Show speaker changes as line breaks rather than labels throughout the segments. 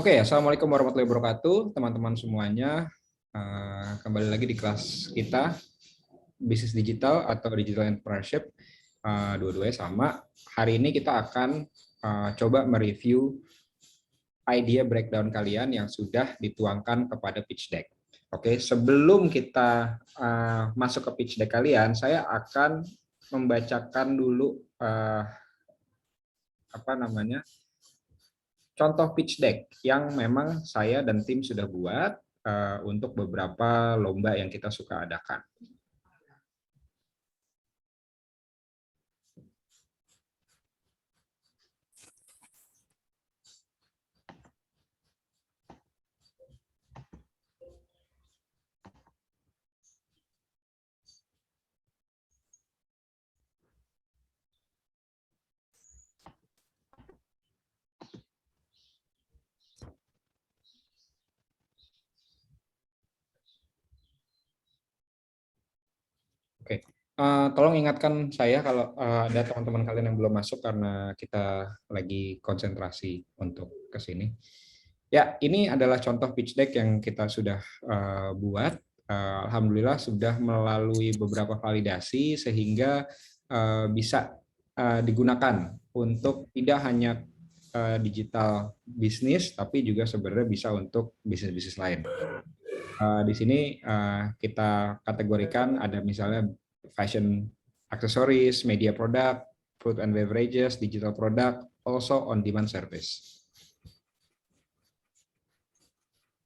Oke, assalamualaikum warahmatullahi wabarakatuh, teman-teman semuanya. Kembali lagi di kelas kita, bisnis digital atau digital entrepreneurship. Dua-duanya sama. Hari ini kita akan coba mereview idea breakdown kalian yang sudah dituangkan kepada pitch deck. Oke, sebelum kita masuk ke pitch deck kalian, saya akan membacakan dulu contoh pitch deck yang memang saya dan tim sudah buat untuk beberapa lomba yang kita suka adakan. Oke, tolong ingatkan saya kalau ada teman-teman kalian yang belum masuk karena kita lagi konsentrasi untuk ke sini. Ya, ini adalah contoh pitch deck yang kita sudah buat. Alhamdulillah sudah melalui beberapa validasi sehingga bisa digunakan untuk tidak hanya digital bisnis, tapi juga sebenarnya bisa untuk bisnis-bisnis lain. Di sini kita kategorikan ada misalnya fashion accessories, media product, food and beverages, digital product, also on-demand service.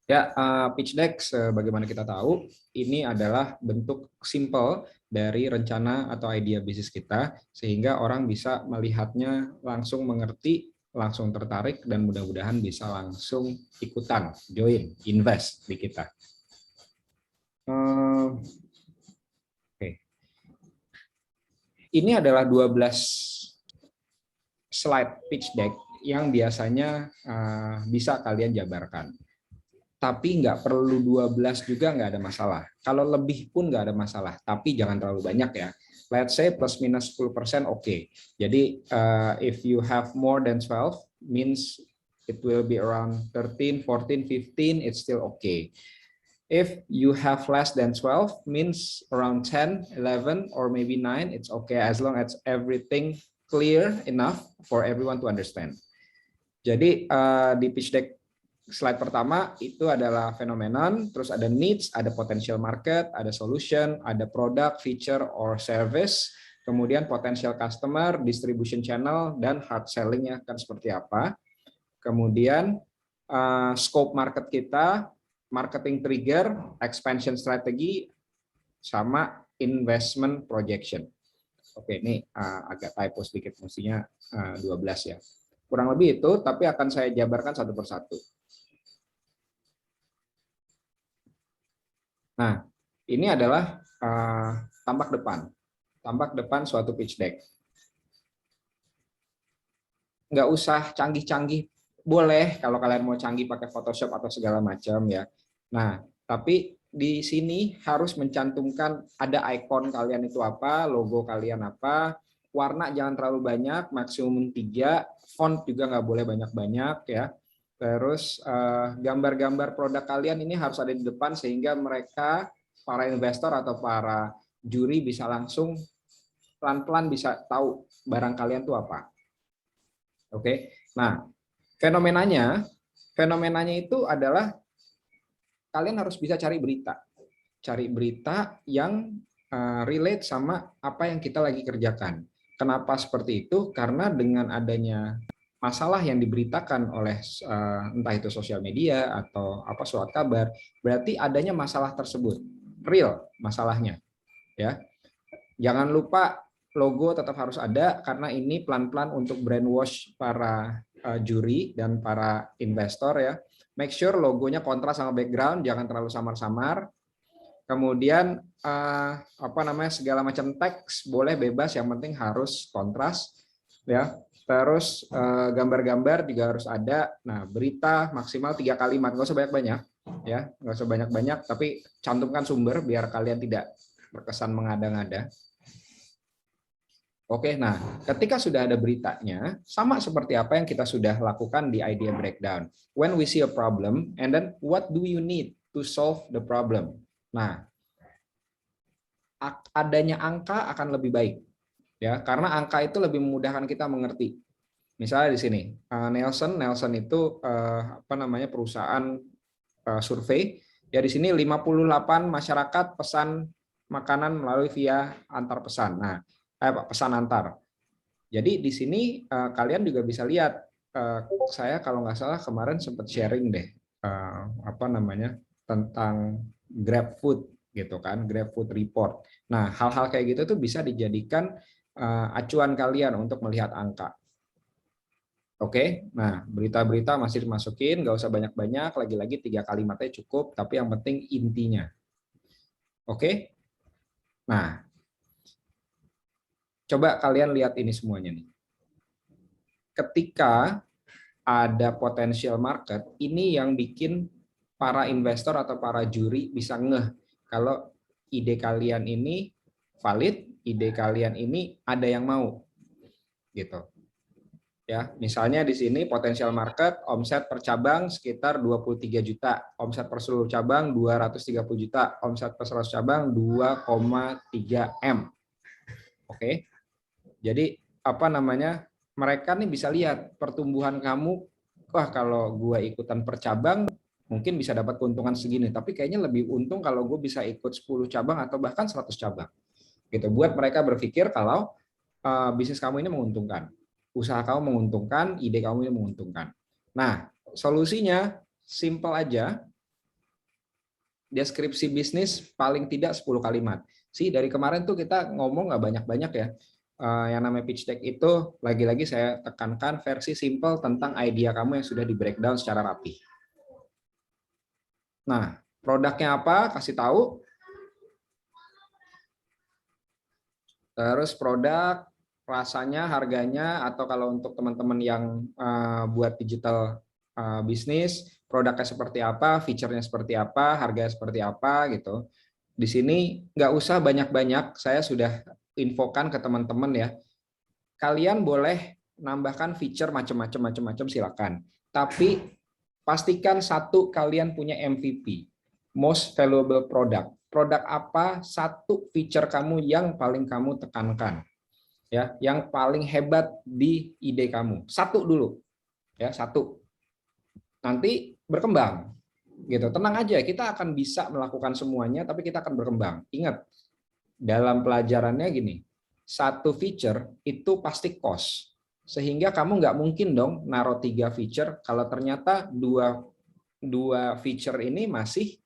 Ya, pitch deck sebagaimana kita tahu, ini adalah bentuk simple dari rencana atau idea bisnis kita, sehingga orang bisa melihatnya langsung mengerti, langsung tertarik, dan mudah-mudahan bisa langsung ikutan, join, invest di kita. Oke. Ini adalah 12 slide pitch deck yang biasanya bisa kalian jabarkan. Tapi nggak perlu 12 juga, nggak ada masalah. Kalau lebih pun nggak ada masalah, tapi jangan terlalu banyak ya. Let's say plus minus 10% oke. Jadi if you have more than 12 means it will be around 13, 14, 15, it's still okay. If you have less than 12 means around 10, 11, or maybe 9, it's okay as long as everything clear enough for everyone to understand. Jadi di pitch deck slide pertama itu adalah phenomenon, terus ada needs, ada potential market, ada solution, ada product, feature, or service, kemudian potential customer, distribution channel, dan hard selling-nya akan seperti apa. Kemudian scope market kita, marketing trigger, expansion strategy, sama investment projection. Oke, ini agak typo sedikit, mestinya 12 ya. Kurang lebih itu, tapi akan saya jabarkan satu persatu. Nah, ini adalah tampak depan suatu pitch deck. Nggak usah canggih-canggih, boleh kalau kalian mau canggih pakai Photoshop atau segala macam ya. Nah, tapi di sini harus mencantumkan ada ikon kalian itu apa, logo kalian apa, warna jangan terlalu banyak, maksimum 3, font juga nggak boleh banyak-banyak ya. Terus gambar-gambar produk kalian ini harus ada di depan sehingga mereka, para investor atau para juri bisa langsung pelan-pelan bisa tahu barang kalian itu apa. Oke. Nah, fenomenanya itu adalah kalian harus bisa cari berita yang relate sama apa yang kita lagi kerjakan. Kenapa seperti itu? Karena dengan adanya masalah yang diberitakan oleh entah itu sosial media atau apa surat kabar, berarti adanya masalah tersebut, real masalahnya, ya. Jangan lupa logo tetap harus ada karena ini pelan-pelan untuk brainwash para juri dan para investor ya. Make sure logonya kontras sama background, jangan terlalu samar-samar. Kemudian segala macam teks boleh bebas, yang penting harus kontras ya. Terus gambar-gambar juga harus ada. Nah, berita maksimal 3 kalimat, nggak usah banyak-banyak ya, nggak usah banyak-banyak, tapi cantumkan sumber biar kalian tidak terkesan mengada-ngada. Oke, nah ketika sudah ada beritanya, sama seperti apa yang kita sudah lakukan di idea breakdown. When we see a problem, and then what do you need to solve the problem? Nah, adanya angka akan lebih baik, ya, karena angka itu lebih memudahkan kita mengerti. Misalnya di sini, Nelson itu apa namanya perusahaan survei, ya di sini 58 masyarakat pesan makanan melalui via antar pesan. Nah, pesan antar. Jadi di sini kalian juga bisa lihat, saya kalau nggak salah kemarin sempat sharing deh apa namanya tentang GrabFood gitu kan, GrabFood report. Nah, hal-hal kayak gitu tuh bisa dijadikan acuan kalian untuk melihat angka. Oke, nah berita-berita masih dimasukin, nggak usah banyak-banyak, lagi-lagi 3 kalimatnya cukup, tapi yang penting intinya. Oke, nah coba kalian lihat ini semuanya nih. Ketika ada potensial market, ini yang bikin para investor atau para juri bisa ngeh kalau ide kalian ini valid, ide kalian ini ada yang mau, gitu. Ya, misalnya di sini potensial market omset per cabang sekitar 23 juta, omset per seluruh cabang 230 juta, omset per 100 cabang 2,3 M. Oke. Jadi apa namanya? Mereka nih bisa lihat pertumbuhan kamu, wah kalau gua ikutan per cabang mungkin bisa dapat keuntungan segini, tapi kayaknya lebih untung kalau gue bisa ikut 10 cabang atau bahkan 100 cabang. Gitu. Buat mereka berpikir kalau bisnis kamu ini menguntungkan, usaha kamu menguntungkan, ide kamu ini menguntungkan. Nah, solusinya simple aja, deskripsi bisnis paling tidak 10 kalimat. Sih dari kemarin tuh kita ngomong nggak banyak-banyak ya. Yang namanya pitch deck itu lagi-lagi saya tekankan versi simple tentang idea kamu yang sudah di breakdown secara rapi. Nah, produknya apa? Kasih tahu. Terus produk, rasanya, harganya, atau kalau untuk teman-teman yang buat digital bisnis, produknya seperti apa, fiturnya seperti apa, harganya seperti apa gitu. Di sini nggak usah banyak-banyak, saya sudah infokan ke teman-teman ya. Kalian boleh nambahkan fitur macam-macam silakan. Tapi pastikan satu kalian punya MVP, most valuable product. Produk apa satu fitur kamu yang paling kamu tekankan, ya, yang paling hebat di ide kamu. Satu dulu, ya, satu. Nanti berkembang, gitu. Tenang aja, kita akan bisa melakukan semuanya, tapi kita akan berkembang. Ingat, dalam pelajarannya gini, satu feature itu pasti cost. Sehingga kamu nggak mungkin dong naruh 3 feature kalau ternyata dua feature ini masih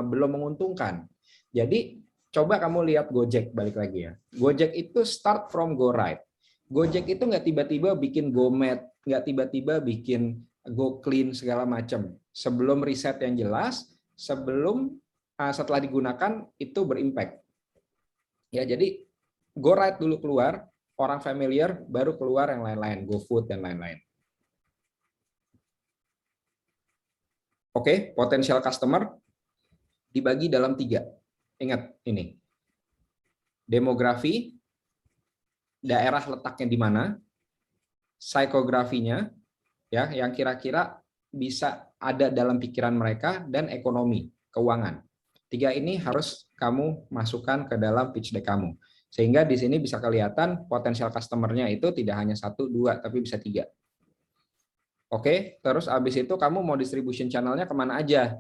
belum menguntungkan. Jadi coba kamu lihat Gojek, balik lagi ya. Gojek itu start from go right. Gojek itu nggak tiba-tiba bikin GoMed, nggak tiba-tiba bikin Go Clean segala macam. Sebelum riset yang jelas, sebelum setelah digunakan itu berimpact. Ya, jadi go right dulu keluar, orang familiar, baru keluar yang lain-lain, GoFood dan lain-lain. Oke, potensial customer dibagi dalam 3. Ingat ini, demografi, daerah letaknya di mana, psikografinya, ya, yang kira-kira bisa ada dalam pikiran mereka, dan ekonomi, keuangan. 3 ini harus kamu masukkan ke dalam pitch deck kamu. Sehingga di sini bisa kelihatan potensial customer-nya itu tidak hanya 1, 2, tapi bisa 3. Oke, terus abis itu kamu mau distribution channel-nya kemana aja?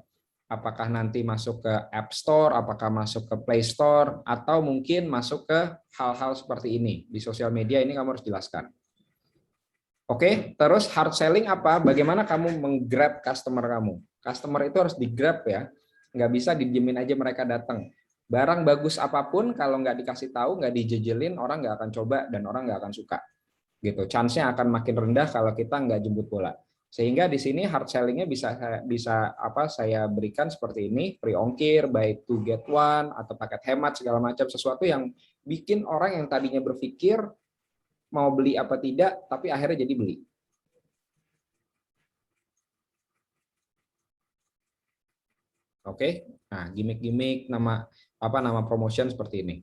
Apakah nanti masuk ke App Store, apakah masuk ke Play Store, atau mungkin masuk ke hal-hal seperti ini. Di sosial media ini kamu harus jelaskan. Oke, terus hard selling apa? Bagaimana kamu menggrab customer kamu? Customer itu harus digrab ya, nggak bisa didiemin aja mereka datang. Barang bagus apapun kalau nggak dikasih tahu, nggak dijejelin, orang nggak akan coba dan orang nggak akan suka. Gitu, chance-nya akan makin rendah kalau kita nggak jemput bola. Sehingga di sini hard selling-nya bisa apa saya berikan seperti ini, free ongkir, buy two get one, atau paket hemat segala macam, sesuatu yang bikin orang yang tadinya berpikir mau beli apa tidak, tapi akhirnya jadi beli. Oke, nah gimmick-gimmick nama promotion seperti ini.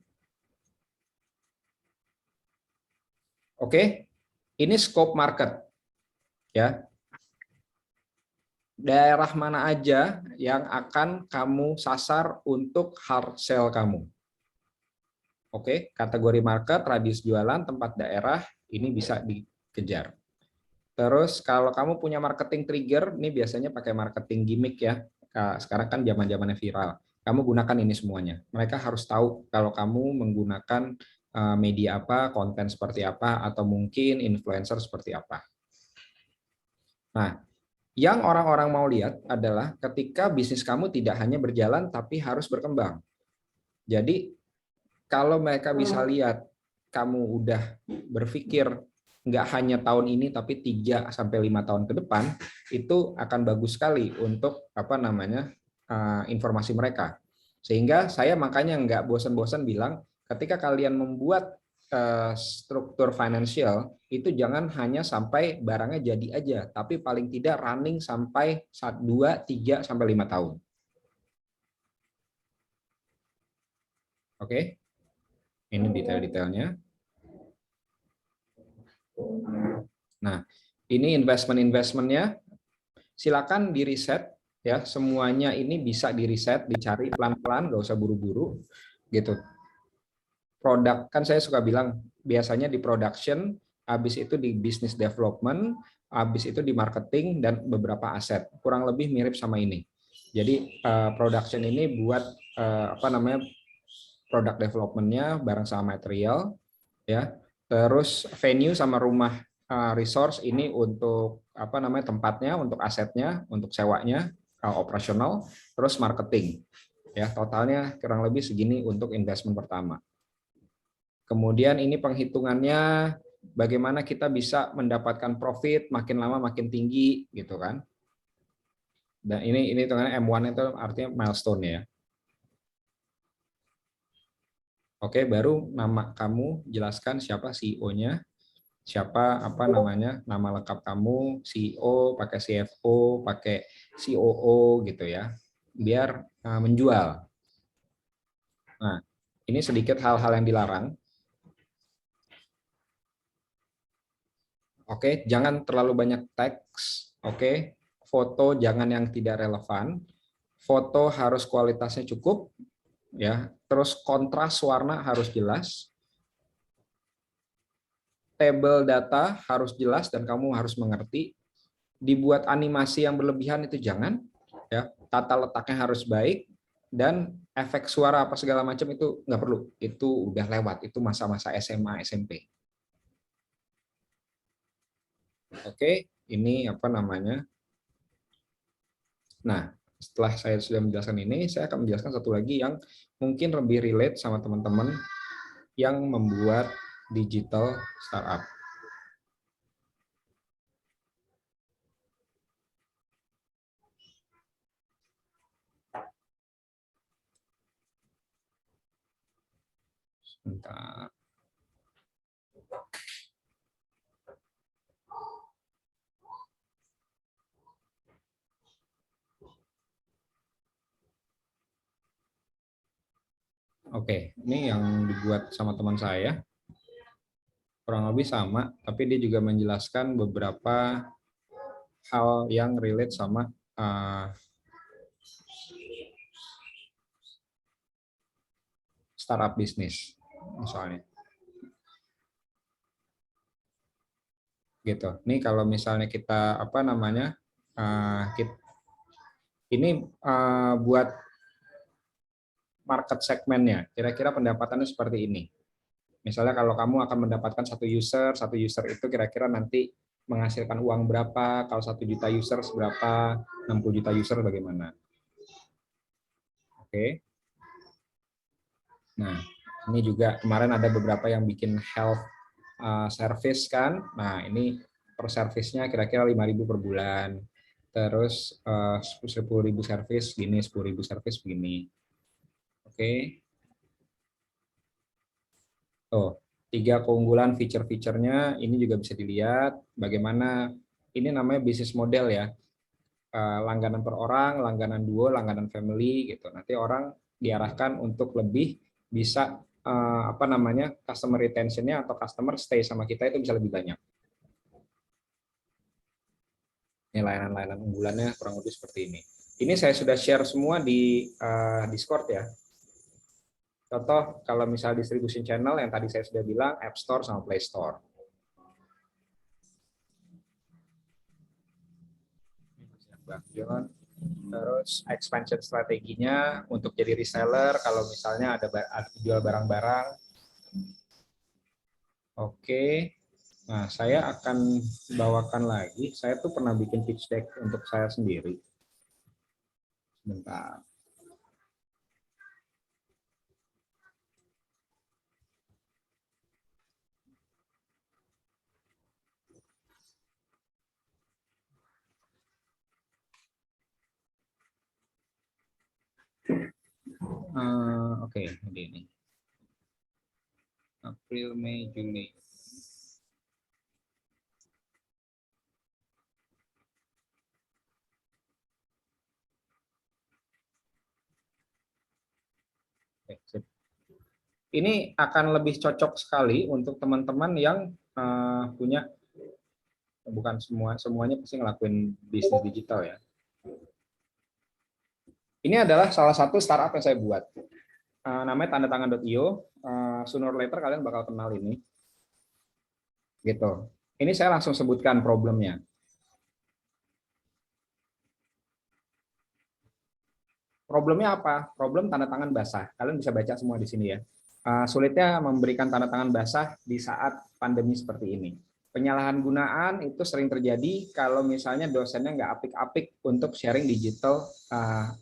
Oke, ini scope market ya. Daerah mana aja yang akan kamu sasar untuk hard sell kamu. Oke, kategori market, radius jualan, tempat daerah, ini bisa dikejar. Terus kalau kamu punya marketing trigger, ini biasanya pakai marketing gimmick ya. Sekarang kan zaman-zamannya viral. Kamu gunakan ini semuanya. Mereka harus tahu kalau kamu menggunakan media apa, konten seperti apa, atau mungkin influencer seperti apa. Nah, yang orang-orang mau lihat adalah ketika bisnis kamu tidak hanya berjalan, tapi harus berkembang. Jadi, kalau mereka bisa lihat kamu udah berpikir nggak hanya tahun ini tapi 3 sampai 5 tahun ke depan, itu akan bagus sekali untuk informasi mereka. Sehingga saya makanya nggak bosan-bosan bilang ketika kalian membuat struktur finansial itu jangan hanya sampai barangnya jadi aja, tapi paling tidak running sampai 2, 3 sampai 5 tahun. Oke. Ini detail-detailnya. Nah, ini investment-investmentnya. Silakan di riset ya. Semuanya ini bisa di riset, dicari pelan-pelan, nggak usah buru-buru gitu. Produk kan saya suka bilang biasanya di production, habis itu di business development, habis itu di marketing dan beberapa aset. Kurang lebih mirip sama ini. Jadi production ini buat product development-nya bareng sama material ya. Terus venue sama rumah resource ini untuk tempatnya, untuk asetnya, untuk sewanya, operasional, terus marketing. Ya, totalnya kurang lebih segini untuk investment pertama. Kemudian ini penghitungannya bagaimana kita bisa mendapatkan profit makin lama makin tinggi gitu kan. Dan ini hitungannya M1 itu artinya milestone ya. Oke, baru nama kamu jelaskan siapa CEO-nya, siapa nama lengkap kamu, CEO, pakai CFO, pakai COO gitu ya, biar menjual. Nah, ini sedikit hal-hal yang dilarang. Oke, jangan terlalu banyak teks. Oke, foto jangan yang tidak relevan. Foto harus kualitasnya cukup, ya. Terus kontras warna harus jelas. Table data harus jelas dan kamu harus mengerti. Dibuat animasi yang berlebihan itu jangan, ya. Tata letaknya harus baik dan efek suara apa segala macam itu nggak perlu. Itu udah lewat. Itu masa-masa SMA, SMP. Oke, ini Nah, setelah saya sudah menjelaskan ini, saya akan menjelaskan satu lagi yang mungkin lebih relate sama teman-teman yang membuat digital startup. Sebentar. Oke, ini yang dibuat sama teman saya. Kurang lebih sama, tapi dia juga menjelaskan beberapa hal yang relate sama startup bisnis, misalnya. Gitu. Ini kalau misalnya kita ini buat market segmennya, kira-kira pendapatannya seperti ini. Misalnya kalau kamu akan mendapatkan satu user itu kira-kira nanti menghasilkan uang berapa, kalau 1 juta user berapa, 60 juta user bagaimana. Oke. Nah, ini juga kemarin ada beberapa yang bikin health service kan. Nah, ini per service-nya kira-kira 5.000 per bulan. Terus 10.000 service gini, 10.000 service begini. Oke. Tuh, 3 keunggulan fitur-fiturnya ini juga bisa dilihat bagaimana ini namanya bisnis model ya. Langganan per orang, langganan duo, langganan family gitu. Nanti orang diarahkan untuk lebih bisa apa namanya, customer retention-nya atau customer stay sama kita itu bisa lebih banyak. Ini layanan-layanan unggulannya kurang lebih seperti ini. Ini saya sudah share semua di Discord ya. Contoh kalau misal distribution channel yang tadi saya sudah bilang App Store sama Play Store. Terus expansion strateginya untuk jadi reseller kalau misalnya ada jual barang-barang. Oke. Nah, saya akan bawakan lagi. Saya tuh pernah bikin pitch deck untuk saya sendiri. Sebentar. Oke, ini. April, Mei, Juni. Ini akan lebih cocok sekali untuk teman-teman yang punya, bukan semuanya pasti ngelakuin bisnis digital ya. Ini adalah salah satu startup yang saya buat. Namanya tandatangan.io. Sooner or later kalian bakal kenal ini. Gitu. Ini saya langsung sebutkan problemnya. Problemnya apa? Problem tanda tangan basah. Kalian bisa baca semua di sini ya. Sulitnya memberikan tanda tangan basah di saat pandemi seperti ini. Penyalahan gunaan itu sering terjadi kalau misalnya dosennya nggak apik-apik untuk sharing digital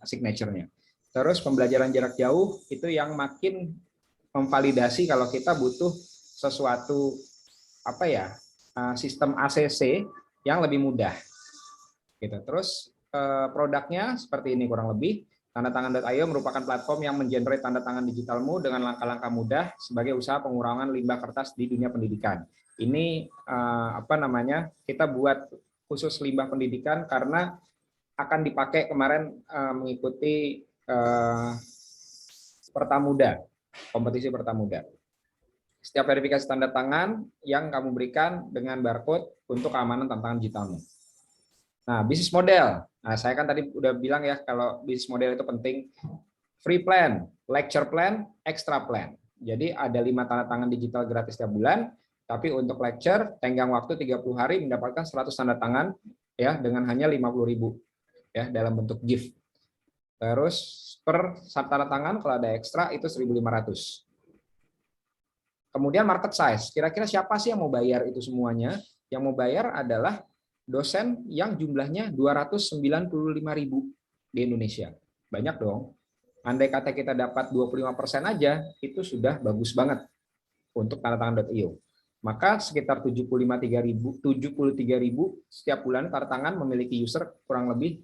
signature-nya. Terus pembelajaran jarak jauh itu yang makin memvalidasi kalau kita butuh sesuatu apa ya, sistem ACC yang lebih mudah. Gitu. Terus produknya seperti ini kurang lebih. Tandatangan.io merupakan platform yang mengenerate tanda tangan digitalmu dengan langkah-langkah mudah sebagai usaha pengurangan limbah kertas di dunia pendidikan. Ini apa namanya, kita buat khusus limbah pendidikan karena akan dipakai kemarin mengikuti Pertamuda, kompetisi Pertamuda. Setiap verifikasi tanda tangan yang kamu berikan dengan barcode untuk keamanan tanda tangan digitalmu. Nah, bisnis model. Nah, saya kan tadi udah bilang ya kalau bisnis model itu penting. Free plan, lecture plan, extra plan. Jadi ada 5 tanda tangan digital gratis setiap bulan, tapi untuk lecture tenggang waktu 30 hari mendapatkan 100 tanda tangan ya dengan hanya 50.000 ya dalam bentuk gift. Terus per tanda tangan kalau ada ekstra itu 1.500. Kemudian market size. Kira-kira siapa sih yang mau bayar itu semuanya? Yang mau bayar adalah dosen yang jumlahnya 295.000 di Indonesia. Banyak dong. Andai kata kita dapat 25% aja, itu sudah bagus banget untuk tandatangan.io. Maka sekitar 73.000 setiap bulan tanda tangan memiliki user kurang lebih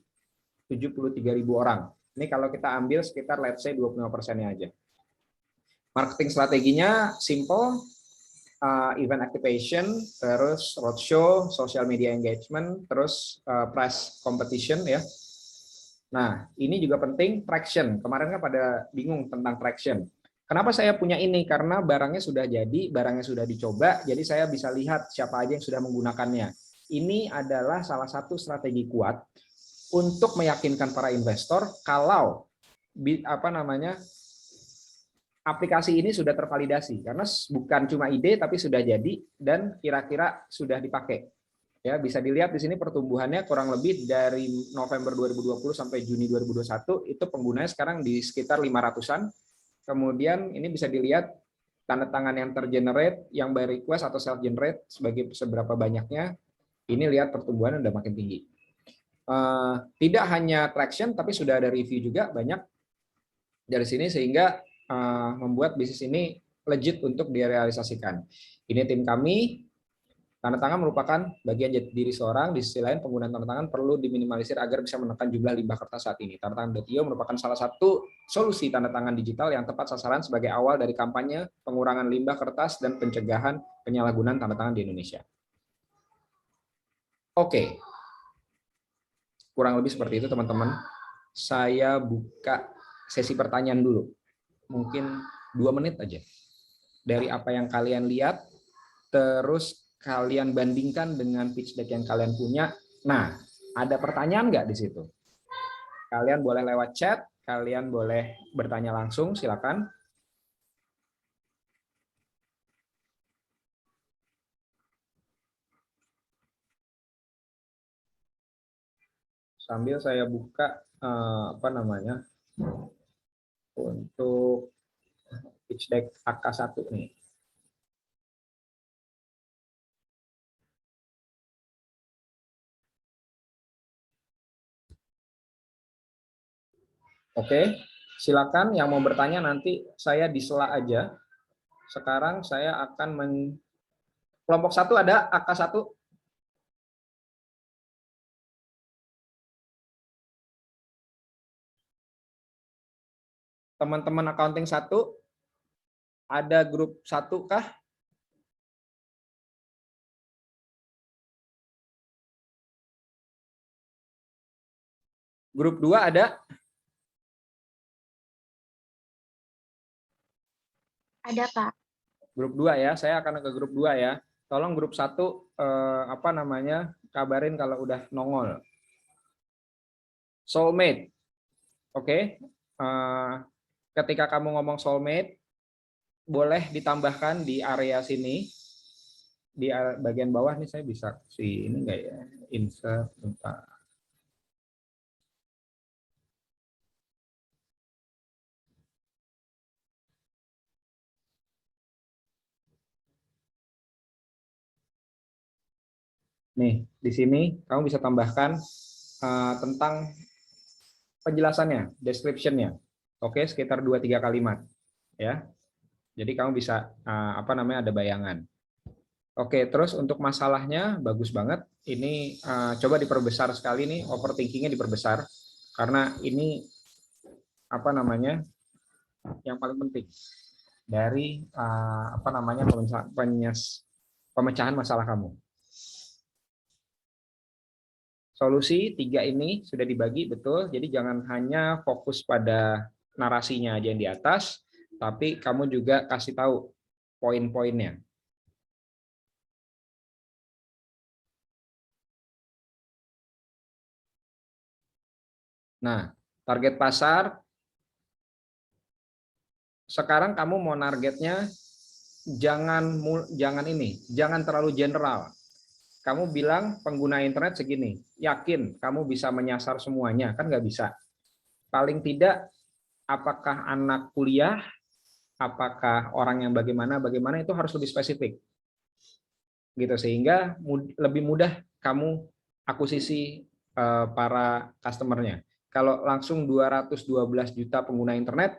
73.000 orang. Ini kalau kita ambil sekitar let's say 25%-nya aja. Marketing strateginya simple, event activation, terus roadshow, social media engagement, terus price competition ya. Nah, ini juga penting, traction. Kemarin kan pada bingung tentang traction. Kenapa saya punya ini? Karena barangnya sudah jadi, barangnya sudah dicoba, jadi saya bisa lihat siapa aja yang sudah menggunakannya. Ini adalah salah satu strategi kuat untuk meyakinkan para investor kalau apa namanya, aplikasi ini sudah tervalidasi karena bukan cuma ide tapi sudah jadi dan kira-kira sudah dipakai. Ya, bisa dilihat di sini pertumbuhannya kurang lebih dari November 2020 sampai Juni 2021 itu penggunanya sekarang di sekitar 500-an. Kemudian ini bisa dilihat tanda tangan yang tergenerate, yang by request atau self generate sebagai seberapa banyaknya. Ini lihat pertumbuhannya udah makin tinggi. Tidak hanya traction tapi sudah ada review juga banyak dari sini sehingga membuat bisnis ini legit untuk direalisasikan. Ini tim kami. Tanda tangan merupakan bagian jati diri seorang. Di sisi lain, penggunaan tanda tangan perlu diminimalisir agar bisa menekan jumlah limbah kertas saat ini. Tanda tangan.io merupakan salah satu solusi tanda tangan digital yang tepat sasaran sebagai awal dari kampanye pengurangan limbah kertas dan pencegahan penyalahgunaan tanda tangan di Indonesia. Oke, kurang lebih seperti itu teman-teman. Saya buka sesi pertanyaan dulu. Mungkin 2 menit aja. dari apa yang kalian lihat, terus kalian bandingkan dengan pitch deck yang kalian punya. Nah, ada pertanyaan nggak di situ? Kalian boleh lewat chat, kalian boleh bertanya langsung, silakan. Sambil saya buka apa namanya untuk pitch deck AK1 nih. Oke, silakan yang mau bertanya nanti saya di sela aja. Sekarang saya akan kelompok 1 ada AK1. Teman-teman accounting 1 ada grup 1 kah? Grup 2 ada?
Ada, Pak.
Grup 2 ya, saya akan ke grup 2 ya. Tolong grup 1 apa namanya? Kabarin kalau udah nongol. Soulmate. Oke. Ketika kamu ngomong soulmate, boleh ditambahkan di area sini. Di bagian bawah nih saya bisa si ini enggak ya? Insert bentar. Nih, di sini kamu bisa tambahkan tentang penjelasannya, description-nya. Oke, sekitar 2-3 kalimat ya. Jadi kamu bisa apa namanya ada bayangan. Oke, terus untuk masalahnya bagus banget. Ini coba diperbesar sekali nih, overthinkingnya diperbesar karena ini apa namanya yang paling penting dari apa namanya pemecahan masalah kamu. Solusi 3 ini sudah dibagi betul, jadi jangan hanya fokus pada narasinya aja yang di atas, tapi kamu juga kasih tahu poin-poinnya. Nah, target pasar, sekarang kamu mau targetnya jangan terlalu general. Kamu bilang pengguna internet segini, yakin kamu bisa menyasar semuanya, kan nggak bisa. Paling tidak, apakah anak kuliah, apakah orang yang bagaimana itu harus lebih spesifik. Gitu sehingga lebih mudah kamu akuisisi para customernya. Kalau langsung 212 juta pengguna internet,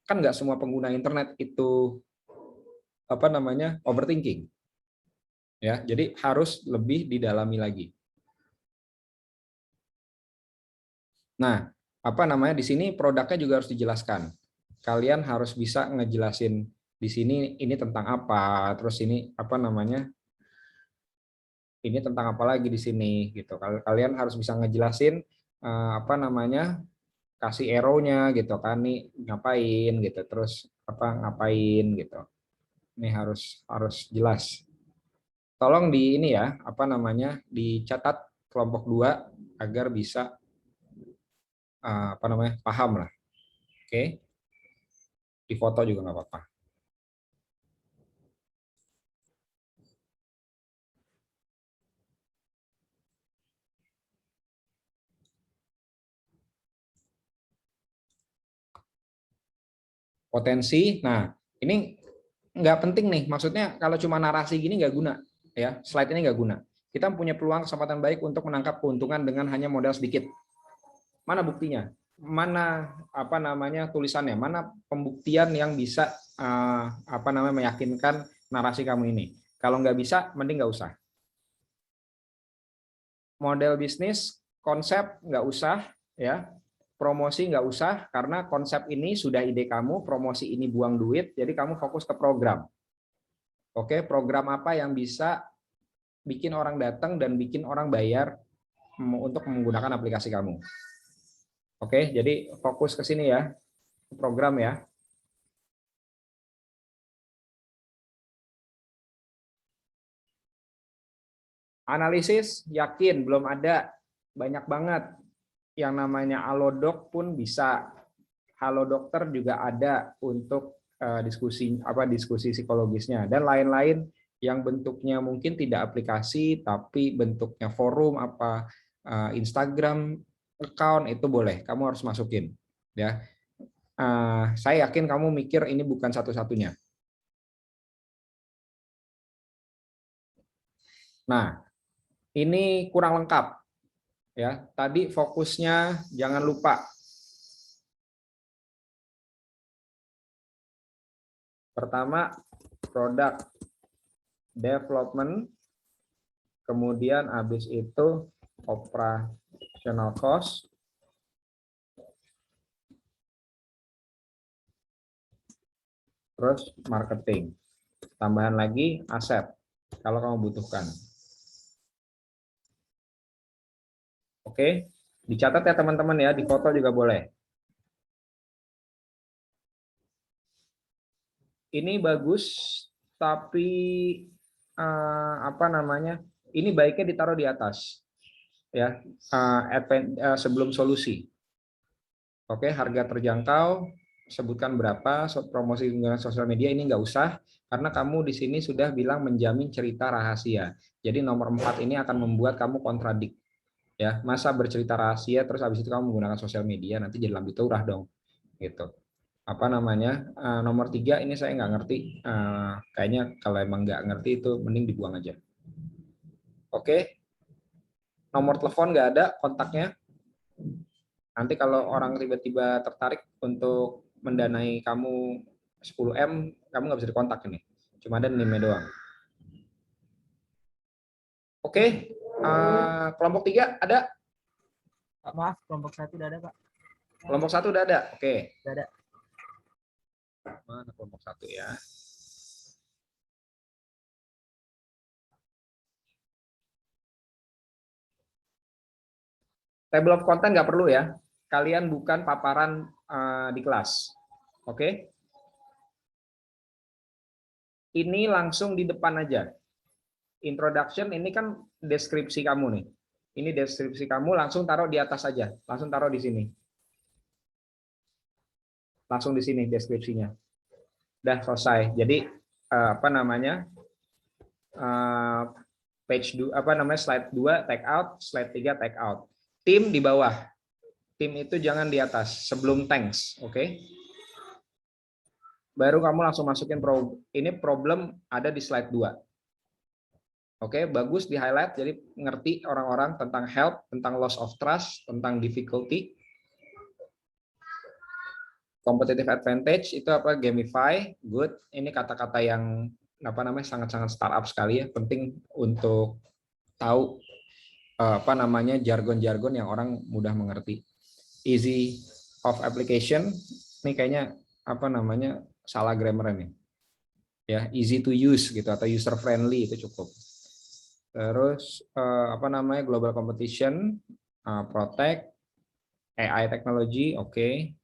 kan nggak semua pengguna internet itu apa namanya overthinking. Ya, jadi harus lebih didalami lagi. Nah, apa namanya di sini produknya juga harus dijelaskan. Kalian harus bisa ngejelasin di sini ini tentang apa, terus ini apa namanya ini tentang apa lagi di sini gitu. Kalian harus bisa ngejelasin apa namanya kasih arrow-nya gitu kan nih ngapain gitu, terus apa ngapain gitu. Ini harus jelas. Tolong di ini ya, apa namanya dicatat kelompok 2 agar bisa apa namanya paham lah. Oke. Di foto juga nggak apa-apa. Potensi. Nah, ini nggak penting nih. Maksudnya kalau cuma narasi gini nggak guna, ya. Slide ini nggak guna. Kita punya peluang kesempatan baik untuk menangkap keuntungan dengan hanya modal sedikit. Mana buktinya? Mana apa namanya tulisannya? Mana pembuktian yang bisa apa namanya meyakinkan narasi kamu ini? Kalau nggak bisa, mending nggak usah. Model bisnis, konsep nggak usah, ya. Promosi nggak usah karena konsep ini sudah ide kamu, promosi ini buang duit, jadi kamu fokus ke program. Oke, program apa yang bisa bikin orang datang dan bikin orang bayar untuk menggunakan aplikasi kamu. Oke, jadi fokus ke sini ya, program ya. Analisis yakin belum ada, banyak banget. Yang namanya Halodoc pun bisa. Halo Dokter juga ada untuk diskusi psikologisnya dan lain-lain yang bentuknya mungkin tidak aplikasi tapi bentuknya forum Instagram account itu boleh, kamu harus masukin ya. Saya yakin kamu mikir ini bukan satu-satunya. Nah, ini kurang lengkap ya. Tadi fokusnya jangan lupa. Pertama, product development, kemudian habis itu operational cost, terus marketing. Tambahan lagi aset kalau kamu butuhkan. Oke, dicatat ya teman-teman ya, di foto juga boleh. Ini bagus, tapi ini baiknya ditaruh di atas, ya, sebelum solusi. Oke, harga terjangkau, sebutkan berapa, promosi dengan sosial media ini nggak usah, karena kamu di sini sudah bilang menjamin cerita rahasia. Jadi nomor 4 ini akan membuat kamu kontradik. Ya, masa bercerita rahasia terus habis itu kamu menggunakan sosial media, nanti jadi lambe turah dong. Gitu. Nomor 3 ini saya nggak ngerti. Kayaknya kalau emang nggak ngerti itu mending dibuang aja. Oke. Nomor telepon nggak ada kontaknya. Nanti kalau orang tiba-tiba tertarik untuk mendanai kamu 10M, kamu nggak bisa dikontak ini. Cuma ada NIM-nya doang. Oke. Kelompok 3 ada?
Maaf, kelompok 1 udah ada, Pak.
Kelompok 1 udah ada? Oke.
Udah ada.
Mana kelompok 1 ya? Table of content nggak perlu ya. Kalian bukan paparan di kelas. Oke? Ini langsung di depan aja. Introduction ini kan deskripsi kamu nih. Ini deskripsi kamu, langsung taruh di atas aja. Langsung taruh di sini. Langsung di sini deskripsinya. Udah selesai. Jadi slide 2 take out, slide 3 take out. Tim di bawah. Tim itu jangan di atas sebelum thanks, oke? Baru kamu langsung masukin ini problem ada di slide 2. Oke, bagus di highlight jadi ngerti orang-orang tentang help, tentang loss of trust, tentang difficulty. Competitive advantage itu gamify, good. Ini kata-kata yang sangat-sangat startup sekali ya, penting untuk tahu jargon-jargon yang orang mudah mengerti. Easy of application, ini kayaknya salah grammar ini. Ya, easy to use gitu atau user friendly itu cukup. Terus global competition, protect, AI technology, oke.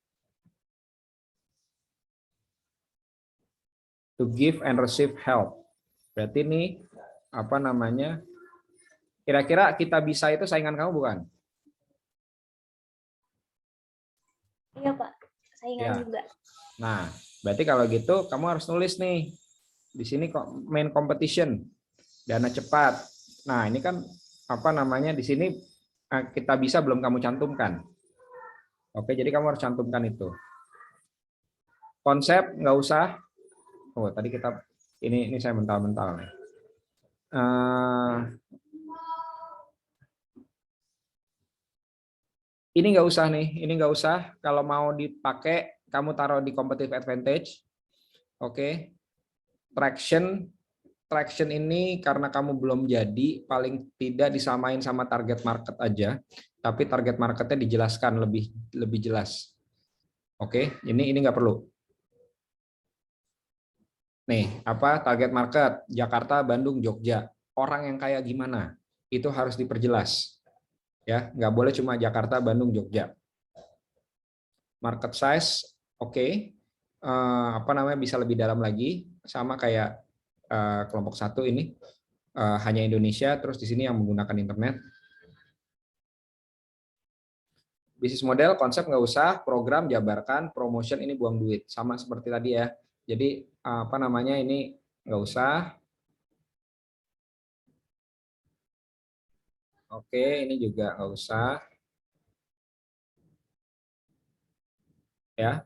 To give and receive help. Berarti ini kira-kira kita bisa itu saingan kamu bukan?
Iya Pak, saingan
ya. Juga. Nah, berarti kalau gitu kamu harus nulis nih. Di sini kok main competition, dana cepat. Nah, ini kan di sini kita bisa belum kamu cantumkan. Oke, jadi kamu harus cantumkan itu. Konsep nggak usah. Oh, tadi kita ini saya mental-mental nih. Ini nggak usah nih, ini nggak usah. Kalau mau dipakai, kamu taruh di competitive advantage. Oke. Traction ini karena kamu belum jadi, paling tidak disamain sama target market aja. Tapi target marketnya dijelaskan lebih jelas. Oke, ini nggak perlu. Nih, target market Jakarta, Bandung, Jogja. Orang yang kayak gimana? Itu harus diperjelas. Ya, nggak boleh cuma Jakarta, Bandung, Jogja. Market size, oke. Bisa lebih dalam lagi, sama kayak kelompok 1 ini. hanya Indonesia, terus di sini yang menggunakan internet. Bisnis model, konsep nggak usah, program jabarkan, promotion ini buang duit, sama seperti tadi ya. Jadi apa namanya ini nggak usah. Oke, ini juga nggak usah. Ya,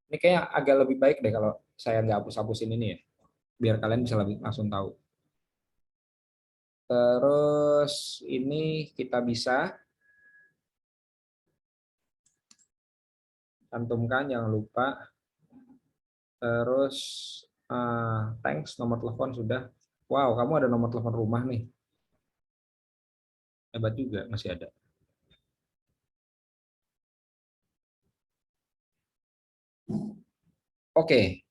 ini kayak agak lebih baik deh kalau saya nggak hapus-hapusin ini ya, biar kalian bisa lebih langsung tahu. Terus ini kita bisa cantumkan, jangan lupa. Terus thanks, nomor telepon sudah. Wow, kamu ada nomor telepon rumah nih. Hebat juga, masih ada. Oke,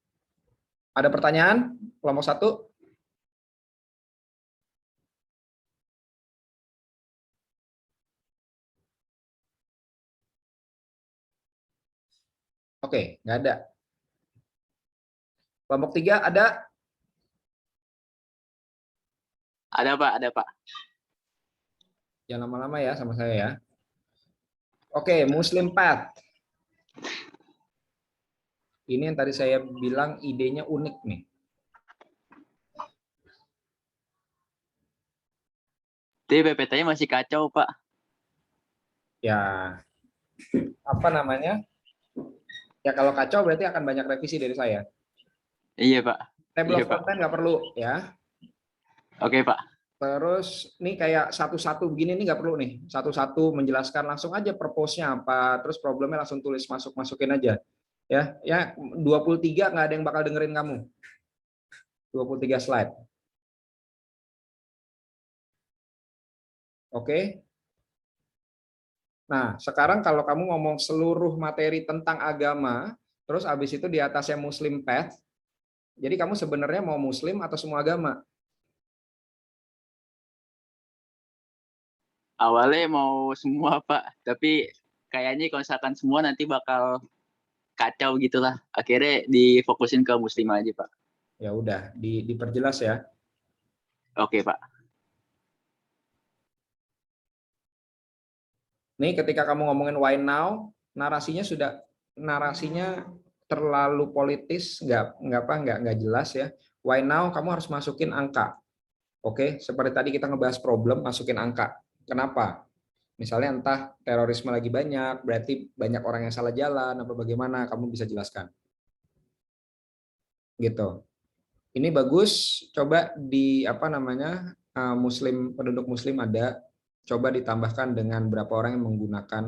ada pertanyaan? Kelompok 1? Oke, nggak ada. Kelompok 3 ada?
Ada Pak, ada Pak.
Jangan lama-lama ya sama saya ya. Oke, Muslim Path. Ini yang tadi saya bilang idenya unik nih.
Tapi PPT-nya masih kacau Pak.
Ya, apa namanya? Ya kalau kacau berarti akan banyak revisi dari saya.
Iya Pak.
Table
Iya,
of
Pak.
content nggak perlu ya.
Oke Pak.
Terus nih kayak satu-satu begini nih nggak perlu nih. Satu-satu menjelaskan langsung aja purpose-nya apa, terus problemnya langsung tulis masukin aja. Ya 23 nggak ada yang bakal dengerin kamu. 23 slide. Oke. Nah, sekarang kalau kamu ngomong seluruh materi tentang agama, terus habis itu di atasnya Muslim Path, jadi kamu sebenarnya mau Muslim atau semua agama?
Awalnya mau semua Pak, tapi kayaknya kalau misalkan semua nanti bakal kacau gitulah. Akhirnya difokusin ke Muslim aja Pak.
Ya udah, diperjelas ya.
Oke Pak.
Nih ketika kamu ngomongin why now, narasinya terlalu politis, nggak jelas ya. Why now kamu harus masukin angka. Oke, seperti tadi kita ngebahas problem, masukin angka. Kenapa? Misalnya entah terorisme lagi banyak, berarti banyak orang yang salah jalan, apa bagaimana, kamu bisa jelaskan. Gitu. Ini bagus, coba di apa namanya, penduduk muslim ada, coba ditambahkan dengan berapa orang yang menggunakan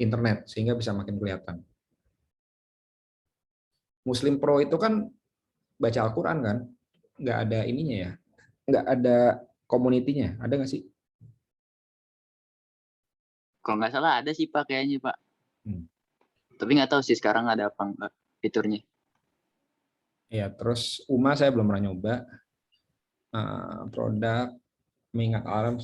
internet, sehingga bisa makin kelihatan. Muslim Pro itu kan baca Al-Quran kan, nggak ada ininya ya, nggak ada community-nya, ada nggak sih?
Kalau nggak salah ada sih Pak kayaknya Pak. Tapi nggak tahu sih sekarang ada apa enggak fiturnya.
Ya, terus UMA saya belum pernah nyoba. Produk mengingat alarm.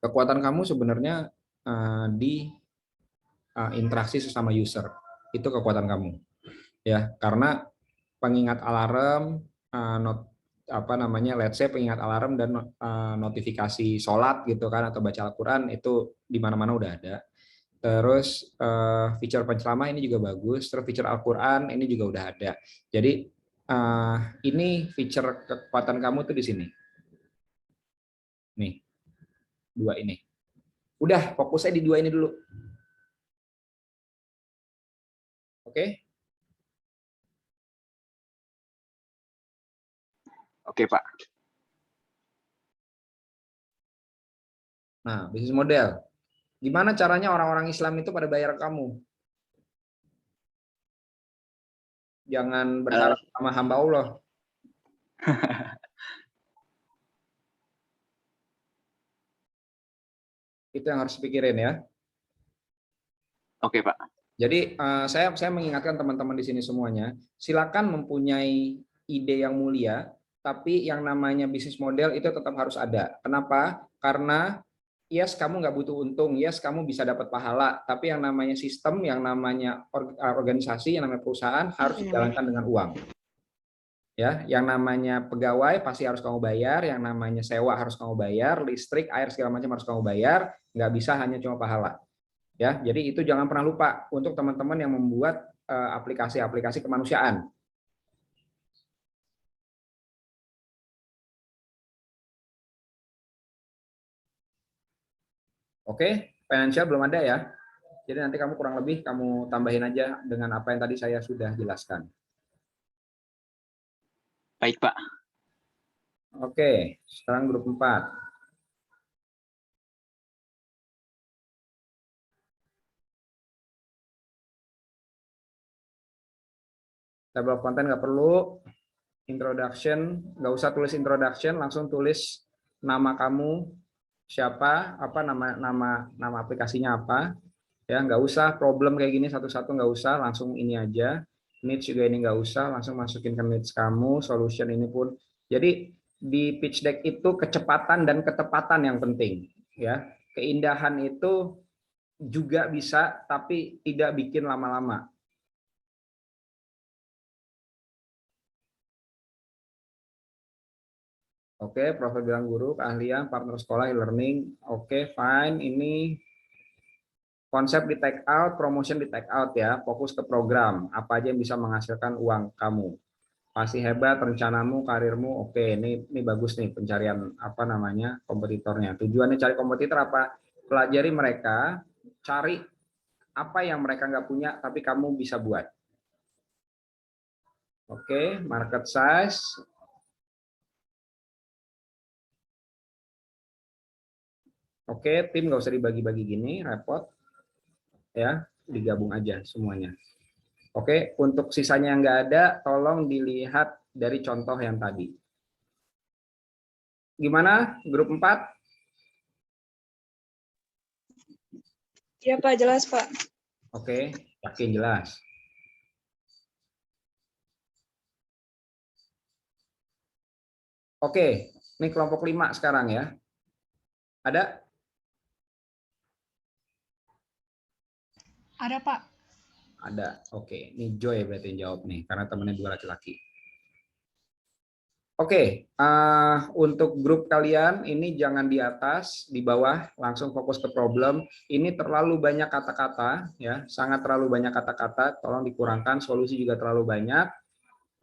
Kekuatan kamu sebenarnya di interaksi sesama user. Itu kekuatan kamu. Ya, karena pengingat alarm, let's say pengingat alarm dan notifikasi sholat gitu kan, atau baca Al-Quran itu di mana-mana udah ada. Terus feature penceramah ini juga bagus, terus feature Al-Quran ini juga udah ada. Jadi ini feature kekuatan kamu tuh di sini. Nih, 2 ini. Udah, fokusnya di 2 ini dulu. Oke?
Oke Pak.
Nah, bisnis model. Gimana caranya orang-orang Islam itu pada bayar kamu? Jangan berharap sama hamba Allah. Itu yang harus pikirin ya.
Oke Pak.
Jadi saya mengingatkan teman-teman di sini semuanya, silakan mempunyai ide yang mulia, tapi yang namanya bisnis model itu tetap harus ada. Kenapa? Karena yes, kamu nggak butuh untung, yes, kamu bisa dapat pahala, tapi yang namanya sistem, yang namanya organisasi, yang namanya perusahaan harus dijalankan dengan uang. Ya, yang namanya pegawai pasti harus kamu bayar, yang namanya sewa harus kamu bayar, listrik, air segala macam harus kamu bayar, nggak bisa hanya cuma pahala. Ya, jadi itu jangan pernah lupa untuk teman-teman yang membuat aplikasi-aplikasi kemanusiaan. Oke, financial belum ada ya. Jadi nanti kamu kurang lebih kamu tambahin aja dengan apa yang tadi saya sudah jelaskan.
Baik, Pak.
Oke, sekarang grup 4. Table of content nggak perlu. Introduction, nggak usah tulis introduction, langsung tulis nama kamu, siapa, apa nama aplikasinya apa. Ya, nggak usah problem kayak gini satu-satu, nggak usah, langsung ini aja. Needs juga ini nggak usah, langsung masukin ke needs kamu, solution ini pun. Jadi di pitch deck itu kecepatan dan ketepatan yang penting. Ya, keindahan itu juga bisa, tapi tidak bikin lama-lama. Oke, profil bilang guru, keahlian, partner sekolah, e-learning. Oke, fine. Ini konsep di take out, promotion di take out ya. Fokus ke program. Apa aja yang bisa menghasilkan uang kamu. Pasti hebat rencanamu, karirmu. Oke, ini bagus nih pencarian apa namanya kompetitornya. Tujuannya cari kompetitor apa? Pelajari mereka, cari apa yang mereka nggak punya tapi kamu bisa buat. Oke, market size. Oke, tim nggak usah dibagi-bagi gini, repot. Ya, digabung aja semuanya. Oke, untuk sisanya yang nggak ada, tolong dilihat dari contoh yang tadi. Gimana, grup 4?
Iya Pak, jelas Pak.
Oke, yakin jelas. Oke, ini kelompok 5 sekarang ya. Ada?
Ada Pak.
Ada. Oke, ini Joy berarti yang jawab nih, karena temennya 2 laki-laki. Oke, untuk grup kalian ini jangan di atas, di bawah, langsung fokus ke problem. Ini terlalu banyak kata-kata, ya, sangat terlalu banyak kata-kata. Tolong dikurangkan. Solusi juga terlalu banyak.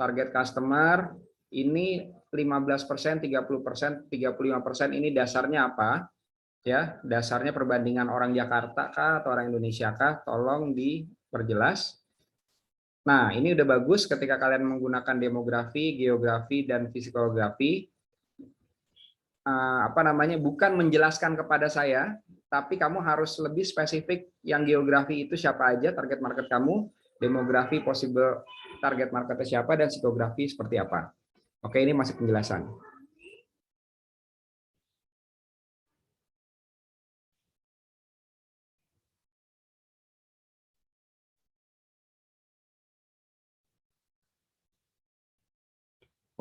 Target customer ini 15%, 30%, 35% ini dasarnya apa? Ya, dasarnya perbandingan orang Jakarta kah atau orang Indonesia kah? Tolong diperjelas. Nah, ini udah bagus ketika kalian menggunakan demografi, geografi, dan psikografi. Apa namanya? Bukan menjelaskan kepada saya, tapi kamu harus lebih spesifik. Yang geografi itu siapa aja target market kamu, demografi possible target marketnya siapa, dan psikografi seperti apa. Oke, ini masih penjelasan.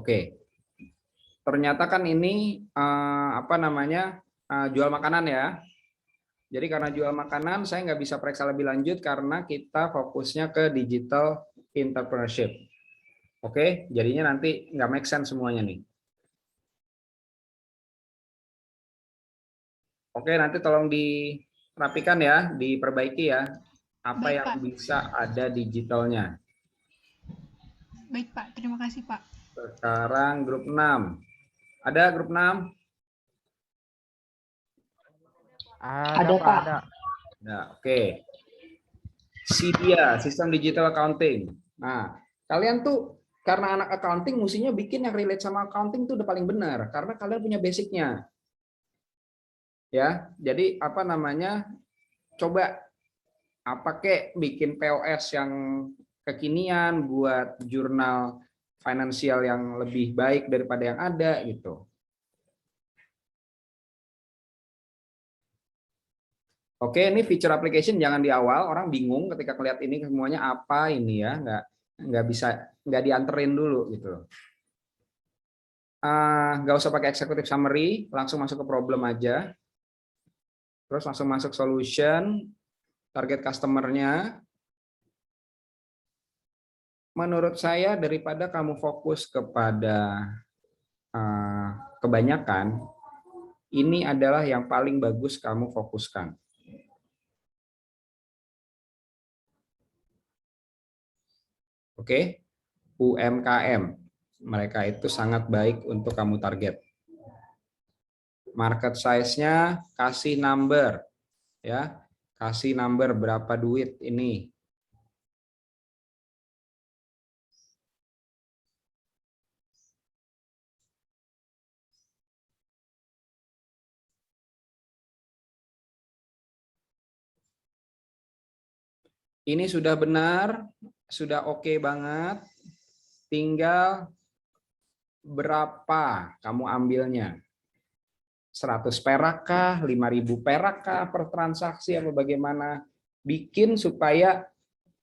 Oke. Ternyata kan ini apa namanya jual makanan ya. Jadi karena jual makanan saya nggak bisa periksa lebih lanjut karena kita fokusnya ke digital entrepreneurship. Oke, jadinya nanti nggak make sense semuanya nih. Oke, nanti tolong dirapikan ya, diperbaiki ya. Apa
Baik,
yang
Pak.
bisa ada digitalnya.
Baik Pak, terima kasih Pak.
Sekarang grup 6. Ada grup 6?
Ada Pak, ada.
Nah, oke. SIDIA, Sistem Digital Accounting. Nah, kalian tuh karena anak accounting mestinya bikin yang relate sama accounting tuh udah paling benar karena kalian punya basicnya. Ya, jadi apa namanya? Coba apa kek bikin POS yang kekinian buat jurnal finansial yang lebih baik daripada yang ada gitu. Oke, ini feature application jangan di awal, orang bingung ketika melihat ini semuanya apa ini ya, nggak bisa, nggak dianterin dulu gitu. Nggak usah pakai executive summary, langsung masuk ke problem aja. Terus langsung masuk solution, target customer-nya. Menurut saya daripada kamu fokus kepada kebanyakan, ini adalah yang paling bagus kamu fokuskan. Oke, UMKM. Mereka itu sangat baik untuk kamu target. Market size-nya kasih number, ya, kasih number berapa duit ini. Ini sudah benar, sudah oke banget. Tinggal berapa kamu ambilnya. 100 perak kah, 5.000 perak kah per transaksi, atau bagaimana. Bikin supaya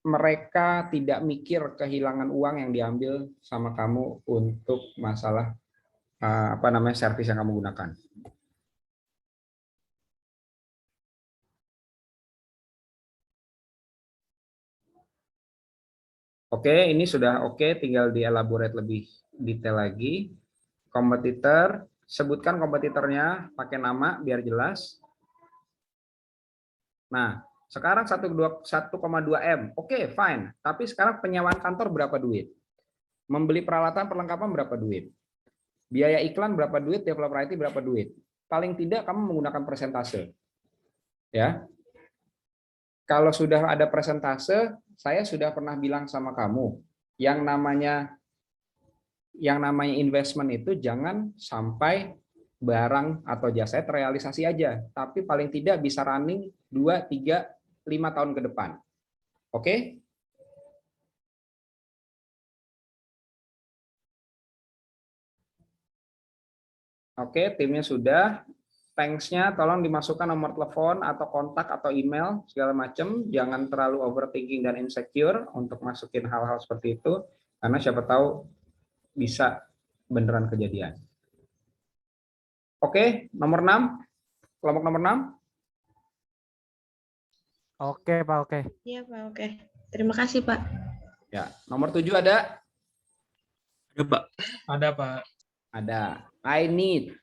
mereka tidak mikir kehilangan uang yang diambil sama kamu untuk masalah servis yang kamu gunakan. Oke, ini sudah oke, tinggal dielaborate lebih detail lagi. Kompetitor, sebutkan kompetitornya pakai nama biar jelas. Nah, sekarang 1,2 M. Oke, fine. Tapi sekarang penyewaan kantor berapa duit? Membeli peralatan perlengkapan berapa duit? Biaya iklan berapa duit? Developer IT berapa duit? Paling tidak kamu menggunakan persentase. Ya. Kalau sudah ada persentase, saya sudah pernah bilang sama kamu, yang namanya investment itu jangan sampai barang atau jasa terrealisasi aja, tapi paling tidak bisa running 2, 3, 5 tahun ke depan. Oke? Oke, timnya sudah. Thanks-nya tolong dimasukkan nomor telepon atau kontak atau email segala macam, jangan terlalu overthinking dan insecure untuk masukin hal-hal seperti itu, karena siapa tahu bisa beneran kejadian. Oke, nomor 6. Kelompok nomor 6.
Oke, Pak, oke.
Iya, Pak, oke. Terima kasih, Pak.
Ya, nomor 7 ada?
Ada, Pak.
Ada, Pak.
Ada. I need.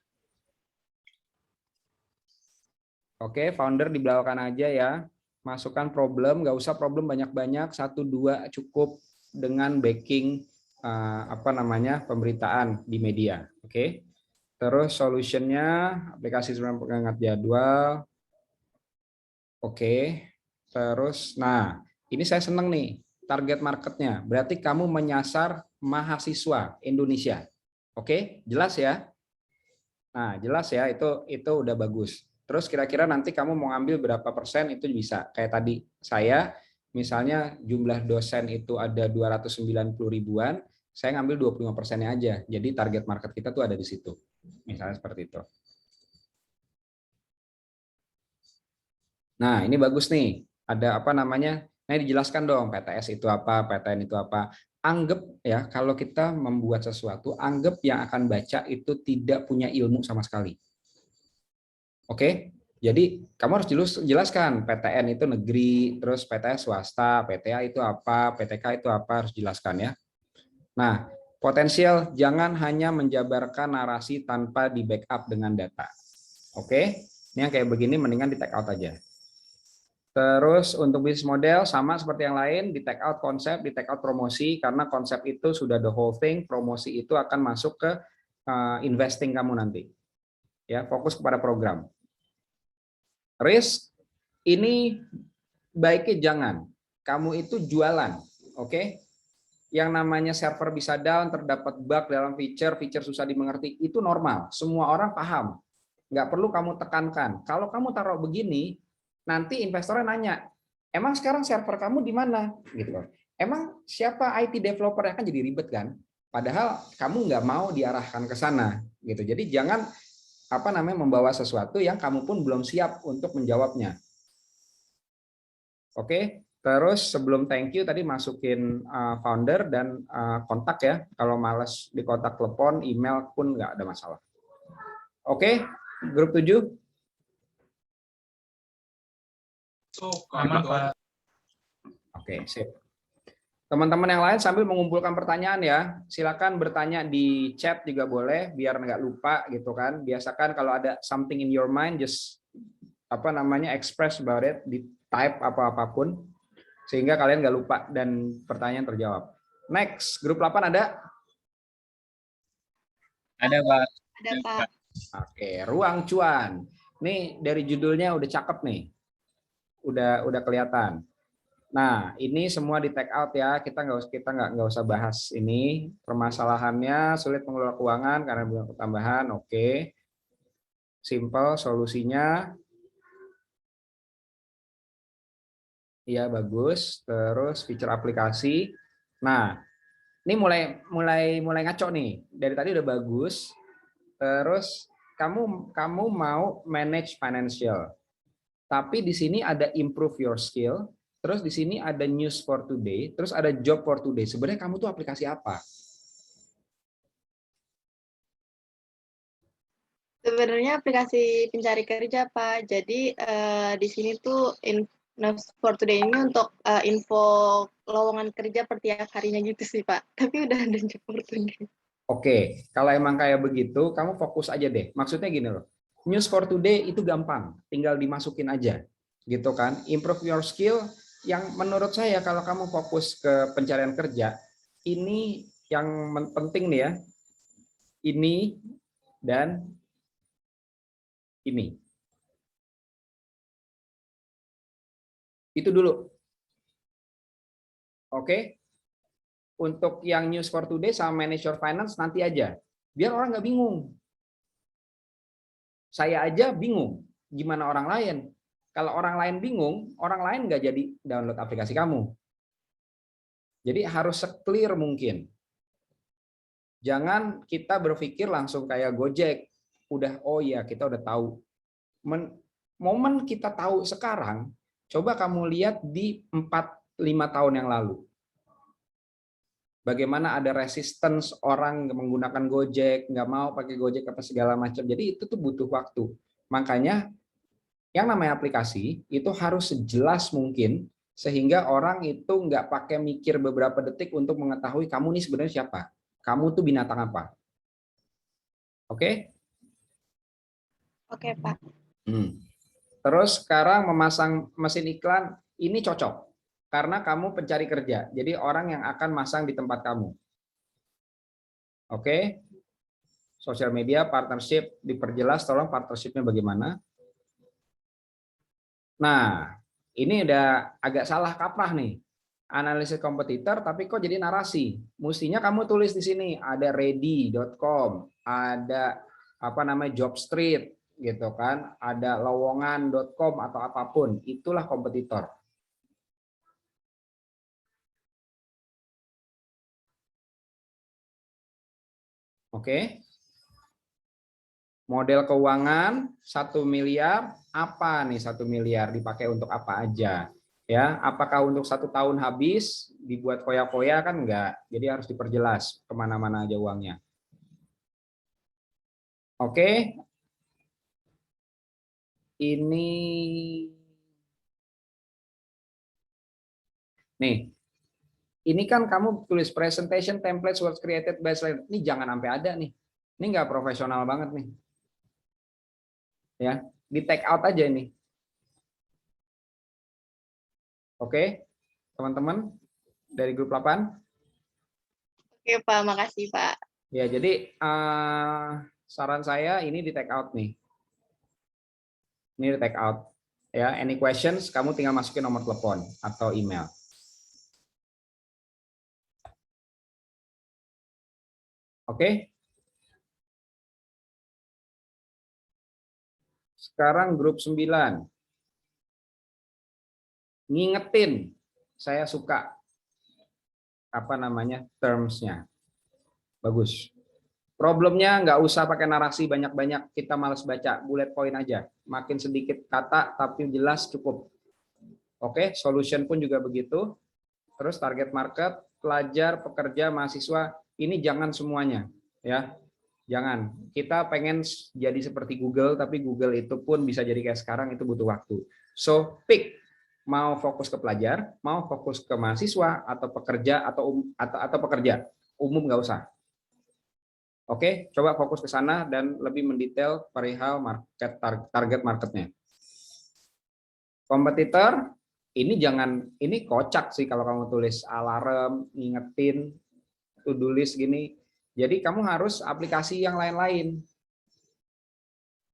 Oke, founder di belakang aja ya. Masukkan problem, nggak usah problem banyak-banyak, 1, 2 cukup dengan backing pemberitaan di media. Oke. Terus solutionnya aplikasi pengingat jadwal. Oke. Terus, nah ini saya seneng nih target marketnya. Berarti kamu menyasar mahasiswa Indonesia. Oke, jelas ya. Nah jelas ya, itu udah bagus. Terus kira-kira nanti kamu mau ambil berapa persen itu bisa. Kayak tadi saya, misalnya jumlah dosen itu ada 290 ribuan, saya ngambil 25%-nya aja. Jadi target market kita tuh ada di situ. Misalnya seperti itu. Nah, ini bagus nih. Ada apa namanya? Nah, dijelaskan dong PTS itu apa, PTN itu apa. Anggap ya, kalau kita membuat sesuatu, anggap yang akan baca itu tidak punya ilmu sama sekali. Oke, jadi kamu harus jelaskan PTN itu negeri, terus PTS swasta, PTA itu apa, PTK itu apa, harus jelaskan ya. Nah, potensial jangan hanya menjabarkan narasi tanpa di backup dengan data. Oke, ini yang kayak begini mendingan di take out aja. Terus untuk bisnis model sama seperti yang lain, di take out konsep, di take out promosi, karena konsep itu sudah the whole thing, promosi itu akan masuk ke investing kamu nanti. Ya, fokus kepada program. Risk ini baiknya jangan. Kamu itu jualan, oke? Yang namanya server bisa down, terdapat bug dalam feature susah dimengerti, itu normal. Semua orang paham. Nggak perlu kamu tekankan. Kalau kamu taruh begini, nanti investornya nanya, emang sekarang server kamu di mana? Gitu loh. Emang siapa IT developer yang akan jadi ribet kan? Padahal kamu nggak mau diarahkan ke sana, gitu. Jadi jangan membawa sesuatu yang kamu pun belum siap untuk menjawabnya. Oke, terus sebelum thank you tadi masukin founder dan kontak ya. Kalau males di kontak telepon, email pun nggak ada masalah. Oke, grup 7.
Aman, Pak.
Oke, sip. Teman-teman yang lain sambil mengumpulkan pertanyaan ya, silakan bertanya di chat juga boleh, biar nggak lupa gitu kan. Biasakan kalau ada something in your mind, just express about it, di type apapun, sehingga kalian nggak lupa dan pertanyaan terjawab. Next, grup 8 ada?
Ada, Pak.
Ada Pak.
Oke, ruang cuan. Nih dari judulnya udah cakep nih, udah kelihatan. Nah, ini semua di take out ya. Kita nggak usah bahas ini. Permasalahannya sulit mengelola keuangan karena belum tambahan. Oke, simple solusinya. Iya bagus. Terus feature aplikasi. Nah, ini mulai ngaco nih. Dari tadi udah bagus. Terus kamu mau manage financial. Tapi di sini ada improve your skill. Terus di sini ada news for today, terus ada job for today. Sebenarnya kamu tuh aplikasi apa?
Sebenarnya aplikasi pencari kerja, Pak. Jadi di sini tuh News for Today ini untuk info lowongan kerja per tiap harinya gitu sih, Pak. Tapi udah ada job for today.
Oke, kalau emang kayak begitu, kamu fokus aja deh. Maksudnya gini loh, news for today itu gampang, tinggal dimasukin aja, gitu kan? Improve your skill, yang menurut saya kalau kamu fokus ke pencarian kerja, ini yang penting nih ya, ini dan ini. Itu dulu. Oke? Untuk yang news for today sama manage your finance nanti aja. Biar orang nggak bingung. Saya aja bingung. Gimana orang lain? Kalau orang lain bingung, orang lain nggak jadi download aplikasi kamu. Jadi harus se-clear mungkin. Jangan kita berpikir langsung kayak Gojek. Udah, oh ya kita udah tahu. Momen kita tahu sekarang, coba kamu lihat di 4-5 tahun yang lalu. Bagaimana ada resistance orang menggunakan Gojek, nggak mau pakai Gojek apa segala macam. Jadi itu tuh butuh waktu. Makanya yang namanya aplikasi itu harus sejelas mungkin sehingga orang itu nggak pakai mikir beberapa detik untuk mengetahui kamu nih sebenarnya siapa. Kamu tuh binatang apa. Oke?
Oke, Pak.
Terus sekarang memasang mesin iklan ini cocok. Karena kamu pencari kerja, jadi orang yang akan masang di tempat kamu. Oke, sosial media, partnership, diperjelas tolong partnershipnya bagaimana. Nah, ini udah agak salah kaprah nih. Analisis kompetitor, tapi kok jadi narasi. Mestinya kamu tulis di sini, ada ready.com, ada Jobstreet, gitu kan, ada lowongan.com atau apapun, itulah kompetitor. Oke. Model keuangan 1 miliar, apa nih 1 miliar dipakai untuk apa aja? Ya, apakah untuk 1 tahun habis dibuat koya-koya kan enggak? Jadi harus diperjelas kemana-mana aja uangnya. Oke. Ini nih. Ini kan kamu tulis presentation templates was created by slide. Ini jangan sampai ada nih. Ini enggak profesional banget nih. Ya, di take out aja ini. Oke, teman-teman dari grup 8.
Oke, Pak. Makasih, Pak.
Ya, jadi saran saya ini di take out nih. Ini di take out. Ya, any questions kamu tinggal masukin nomor telepon atau email. Oke. Sekarang grup 9. Ngingetin, saya suka terms-nya. Bagus. Problemnya nggak usah pakai narasi banyak-banyak, kita males baca, bullet point aja. Makin sedikit kata tapi jelas cukup. Oke, solution pun juga begitu. Terus target market, pelajar, pekerja, mahasiswa, ini jangan semuanya, ya. Jangan. Kita pengen jadi seperti Google, tapi Google itu pun bisa jadi kayak sekarang itu butuh waktu. So, pick Mau fokus ke pelajar, mau fokus ke mahasiswa atau pekerja atau pekerja umum nggak usah. Oke, coba fokus ke sana dan lebih mendetail perihal target marketnya. Kompetitor, ini kocak sih kalau kamu tulis alarm, ngingetin, to-do list gini. Jadi kamu harus aplikasi yang lain-lain.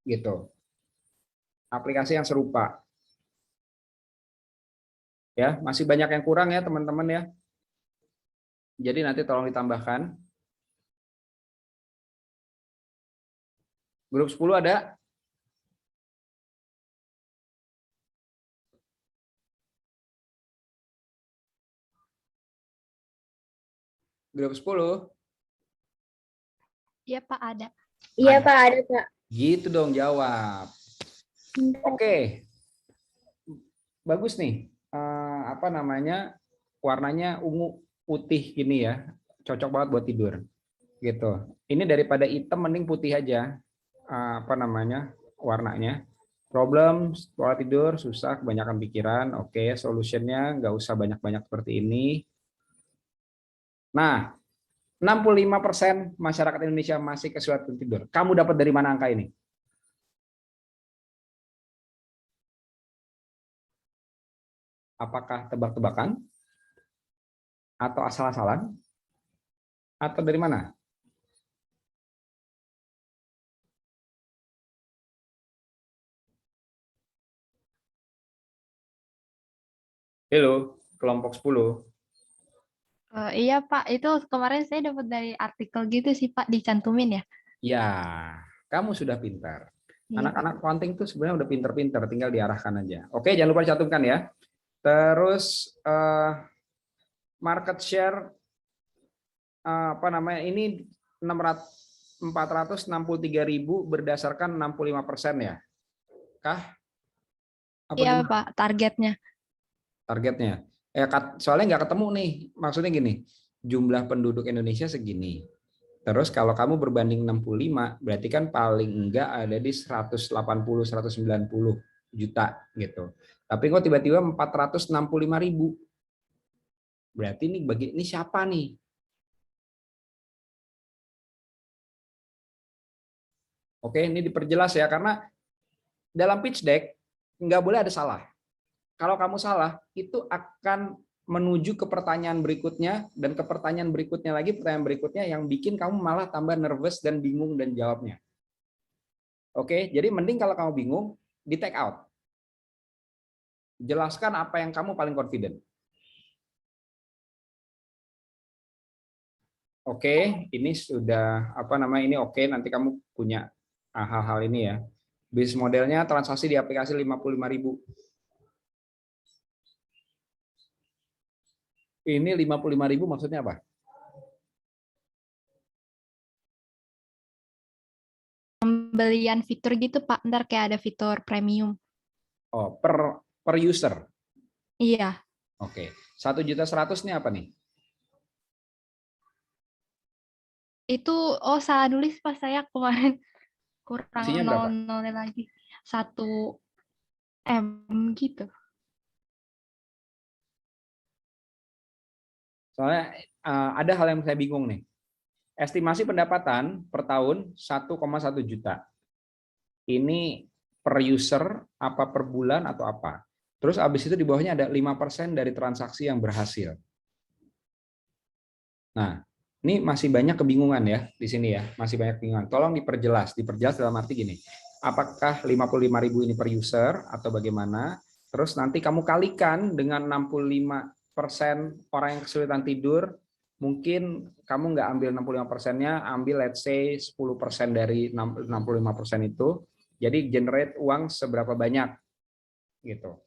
Gitu. Aplikasi yang serupa. Ya, masih banyak yang kurang ya teman-teman ya. Jadi nanti tolong ditambahkan. Grup 10 ada? Grup 10?
Iya Pak, ada.
Iya Pak, ada Pak.
Gitu dong jawab. Oke. Bagus nih. Apa namanya? Warnanya ungu putih gini ya. Cocok banget buat tidur. Gitu. Ini daripada hitam mending putih aja. Apa namanya? Warnanya. Problem, pola tidur, susah, kebanyakan pikiran. Oke, solutionnya nggak usah banyak-banyak seperti ini. Nah, 65% masyarakat Indonesia masih kesulitan tidur. Kamu dapat dari mana angka ini? Apakah tebak-tebakan? Atau asal-asalan? Atau dari mana? Halo, kelompok 10.
Iya Pak, itu kemarin saya dapat dari artikel gitu sih Pak, dicantumin ya.
Ya, kamu sudah pintar.
Iya,
Anak-anak accounting itu sebenarnya udah pintar-pintar, tinggal diarahkan aja. Oke, jangan lupa dicantumkan ya. Terus market share apa namanya ini 463.000 berdasarkan 65% ya. Kah? Apa
Iya
gimana?
Pak, targetnya.
Targetnya? Soalnya nggak ketemu nih. Maksudnya gini, jumlah penduduk Indonesia segini. Terus kalau kamu berbanding 65, berarti kan paling enggak ada di 180-190 juta gitu. Tapi kok tiba-tiba 465.000. Berarti ini siapa nih? Oke, ini diperjelas ya, karena dalam pitch deck nggak boleh ada salah. Kalau kamu salah, itu akan menuju ke pertanyaan berikutnya, dan ke pertanyaan berikutnya lagi, pertanyaan berikutnya yang bikin kamu malah tambah nervous dan bingung dan jawabnya. Oke, jadi mending kalau kamu bingung, di take out. Jelaskan apa yang kamu paling confident. Oke, ini sudah apa namanya ini oke, nanti kamu punya hal-hal ini ya. Bisnis modelnya transaksi di aplikasi 55.000. Ini 55.000 maksudnya apa?
Pembelian fitur gitu Pak, ntar kayak ada fitur premium.
Oh, per user.
Iya,
Oke. 1.100.000 ini apa nih?
itu salah nulis pas saya kemarin kurang
Isinya berapa?
00 lagi. 1 M gitu.
Soalnya ada hal yang saya bingung nih. Estimasi pendapatan per tahun 1,1 juta. Ini per user, apa per bulan atau apa? Terus habis itu di bawahnya ada 5% dari transaksi yang berhasil. Nah, ini masih banyak kebingungan ya di sini ya, masih banyak kebingungan. Tolong diperjelas dalam arti gini. Apakah 55.000 ini per user atau bagaimana? Terus nanti kamu kalikan dengan 65% orang yang kesulitan tidur, mungkin kamu nggak ambil 65%-nya, ambil let's say 10% dari 65% itu, jadi generate uang seberapa banyak gitu.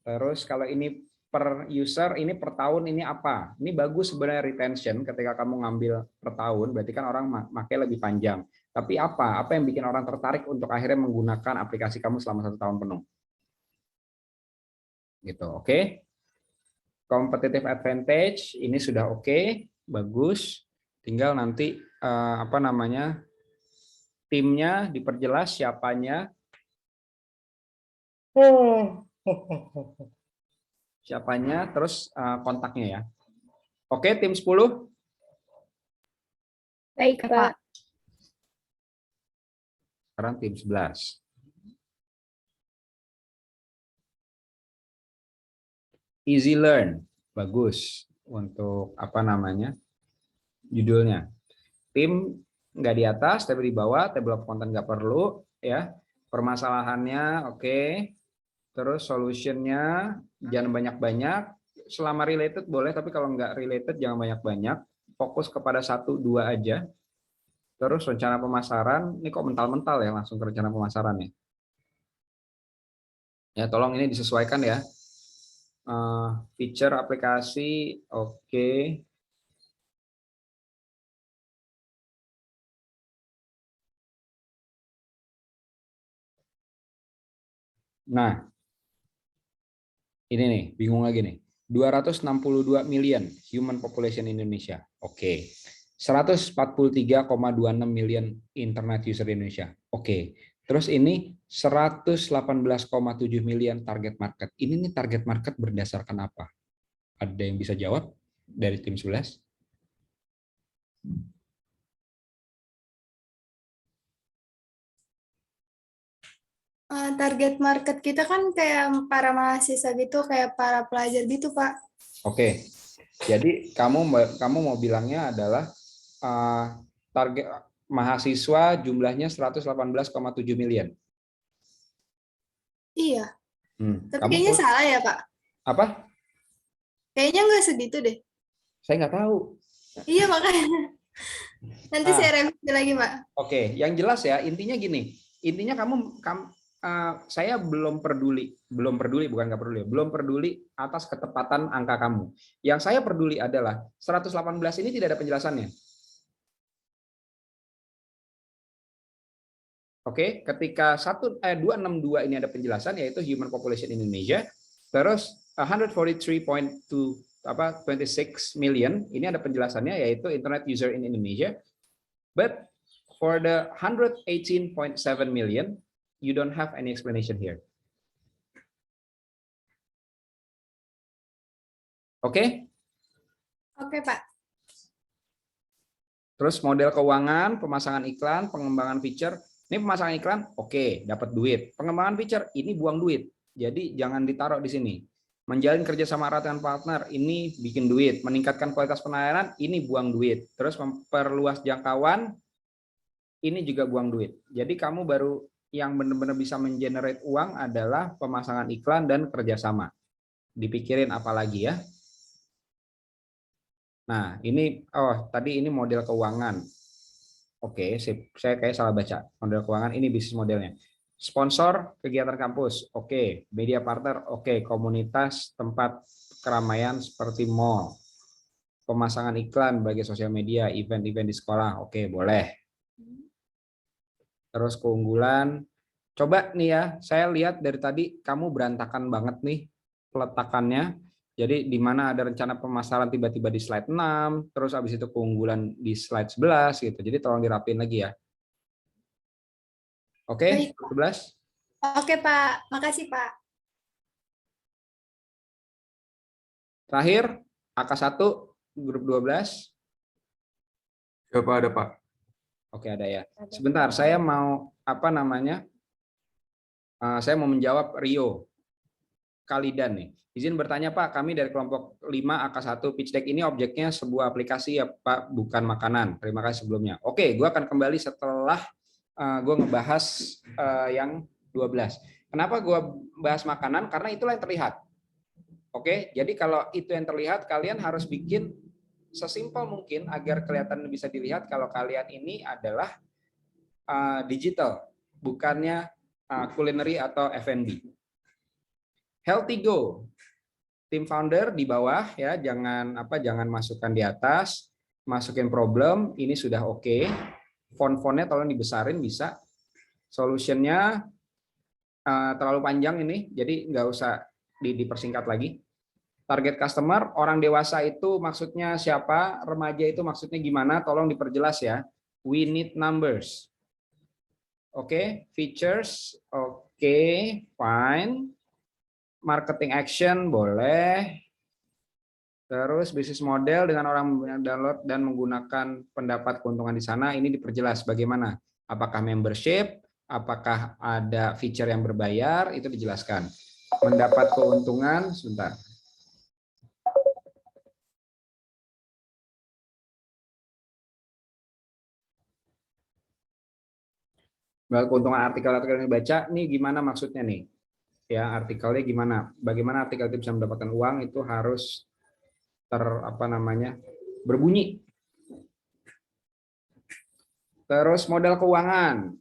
Terus kalau ini per user, ini per tahun ini apa? Ini bagus sebenarnya retention ketika kamu ngambil per tahun, berarti kan orang pakai lebih panjang. Tapi apa? Apa yang bikin orang tertarik untuk akhirnya menggunakan aplikasi kamu selama 1 tahun penuh? Gitu, oke? Competitive advantage ini sudah oke, bagus. Tinggal nanti apa namanya timnya diperjelas siapanya. siapanya, terus kontaknya ya. Oke, tim 10.
Baik, Pak.
Sekarang tim 11. Easy Learn. Bagus untuk apa namanya? Judulnya. Tim nggak di atas, tapi di bawah, table of content nggak perlu ya. Permasalahannya oke. Terus solutionnya jangan banyak-banyak. Selama related boleh, tapi kalau nggak related jangan banyak-banyak. Fokus kepada 1-2 aja. Terus rencana pemasaran, ini kok mental-mental ya langsung ke rencana pemasaran ya. Ya tolong ini disesuaikan ya. Feature aplikasi oke. Nah, ini nih, bingung lagi nih. 262 million human population Indonesia. Oke. 143,26 million internet user di Indonesia. Oke. Terus ini 118,7 million target market. Ini nih target market berdasarkan apa? Ada yang bisa jawab dari tim 11?
Target market kita kan kayak para mahasiswa gitu, kayak para pelajar gitu, Pak.
Oke. Jadi kamu mau bilangnya adalah target mahasiswa jumlahnya 118,7 million.
Iya. Tapi
Kamu
kayaknya salah ya, Pak.
apa?
Kayaknya nggak segitu deh.
Saya nggak tahu.
Iya, makanya. Nanti saya revisi lagi, Pak.
Oke, yang jelas ya intinya gini. Intinya saya belum peduli bukan nggak peduli, belum peduli atas ketepatan angka kamu. Yang saya peduli adalah 118 ini tidak ada penjelasannya. Oke, ketika 262 ini ada penjelasan yaitu human population Indonesia, terus 143.26 million ini ada penjelasannya yaitu internet user in Indonesia. But for the 118.7 million, you don't have any explanation here. Oke?
Oke, Pak.
Terus model keuangan, pemasangan iklan, pengembangan feature. Ini pemasangan iklan, oke, dapat duit. Pengembangan feature, ini buang duit. Jadi jangan ditaruh di sini. Menjalin kerjasama erat dengan partner, ini bikin duit. Meningkatkan kualitas pelayanan, ini buang duit. Terus memperluas jangkauan, ini juga buang duit. Jadi kamu baru yang benar-benar bisa mengenerate uang adalah pemasangan iklan dan kerjasama. Dipikirin apa lagi ya. Nah, ini tadi ini model keuangan. Oke, saya kayak salah baca. Model keuangan ini bisnis modelnya. Sponsor kegiatan kampus. Oke, media partner. Oke, komunitas tempat keramaian seperti mall. Pemasangan iklan bagi sosial media, event-event di sekolah. Oke, boleh. Terus keunggulan. Coba nih ya, saya lihat dari tadi kamu berantakan banget nih peletakannya. Jadi di mana ada rencana pemasaran tiba-tiba di slide 6, terus habis itu keunggulan di slide 11 gitu. Jadi tolong dirapin lagi ya. Oke, 11.
Oke, Pak. Makasih, Pak.
Terakhir, AK1 grup 12.
Siapa ada, Pak?
Oke, ada ya. Sebentar, saya mau saya mau menjawab Rio Kalidan nih. Izin bertanya Pak, kami dari kelompok 5 AK1 pitch deck ini objeknya sebuah aplikasi ya Pak, bukan makanan. Terima kasih sebelumnya. Oke, gue akan kembali setelah gue ngebahas yang 12. Kenapa gue bahas makanan? Karena itulah yang terlihat. Oke, jadi kalau itu yang terlihat, kalian harus bikin sesimpel mungkin agar kelihatan bisa dilihat kalau kalian ini adalah digital, bukannya culinary atau F&B. Healthy Go, tim founder di bawah ya, jangan masukkan di atas, masukin problem, ini sudah oke. Font-fontnya tolong dibesarin bisa. Solutionnya terlalu panjang ini, jadi nggak usah dipersingkat lagi. Target customer, orang dewasa itu maksudnya siapa, remaja itu maksudnya gimana, tolong diperjelas ya. We need numbers. Oke, features, oke, fine. marketing action boleh. Terus bisnis model dengan orang download dan menggunakan pendapat keuntungan di sana ini diperjelas bagaimana. Apakah membership, apakah ada feature yang berbayar, itu dijelaskan. Mendapat keuntungan, sebentar. Keuntungan artikel-artikel yang dibaca, nih gimana maksudnya nih? Ya, artikelnya gimana? Bagaimana artikel itu bisa mendapatkan uang, itu harus berbunyi. Terus modal keuangan,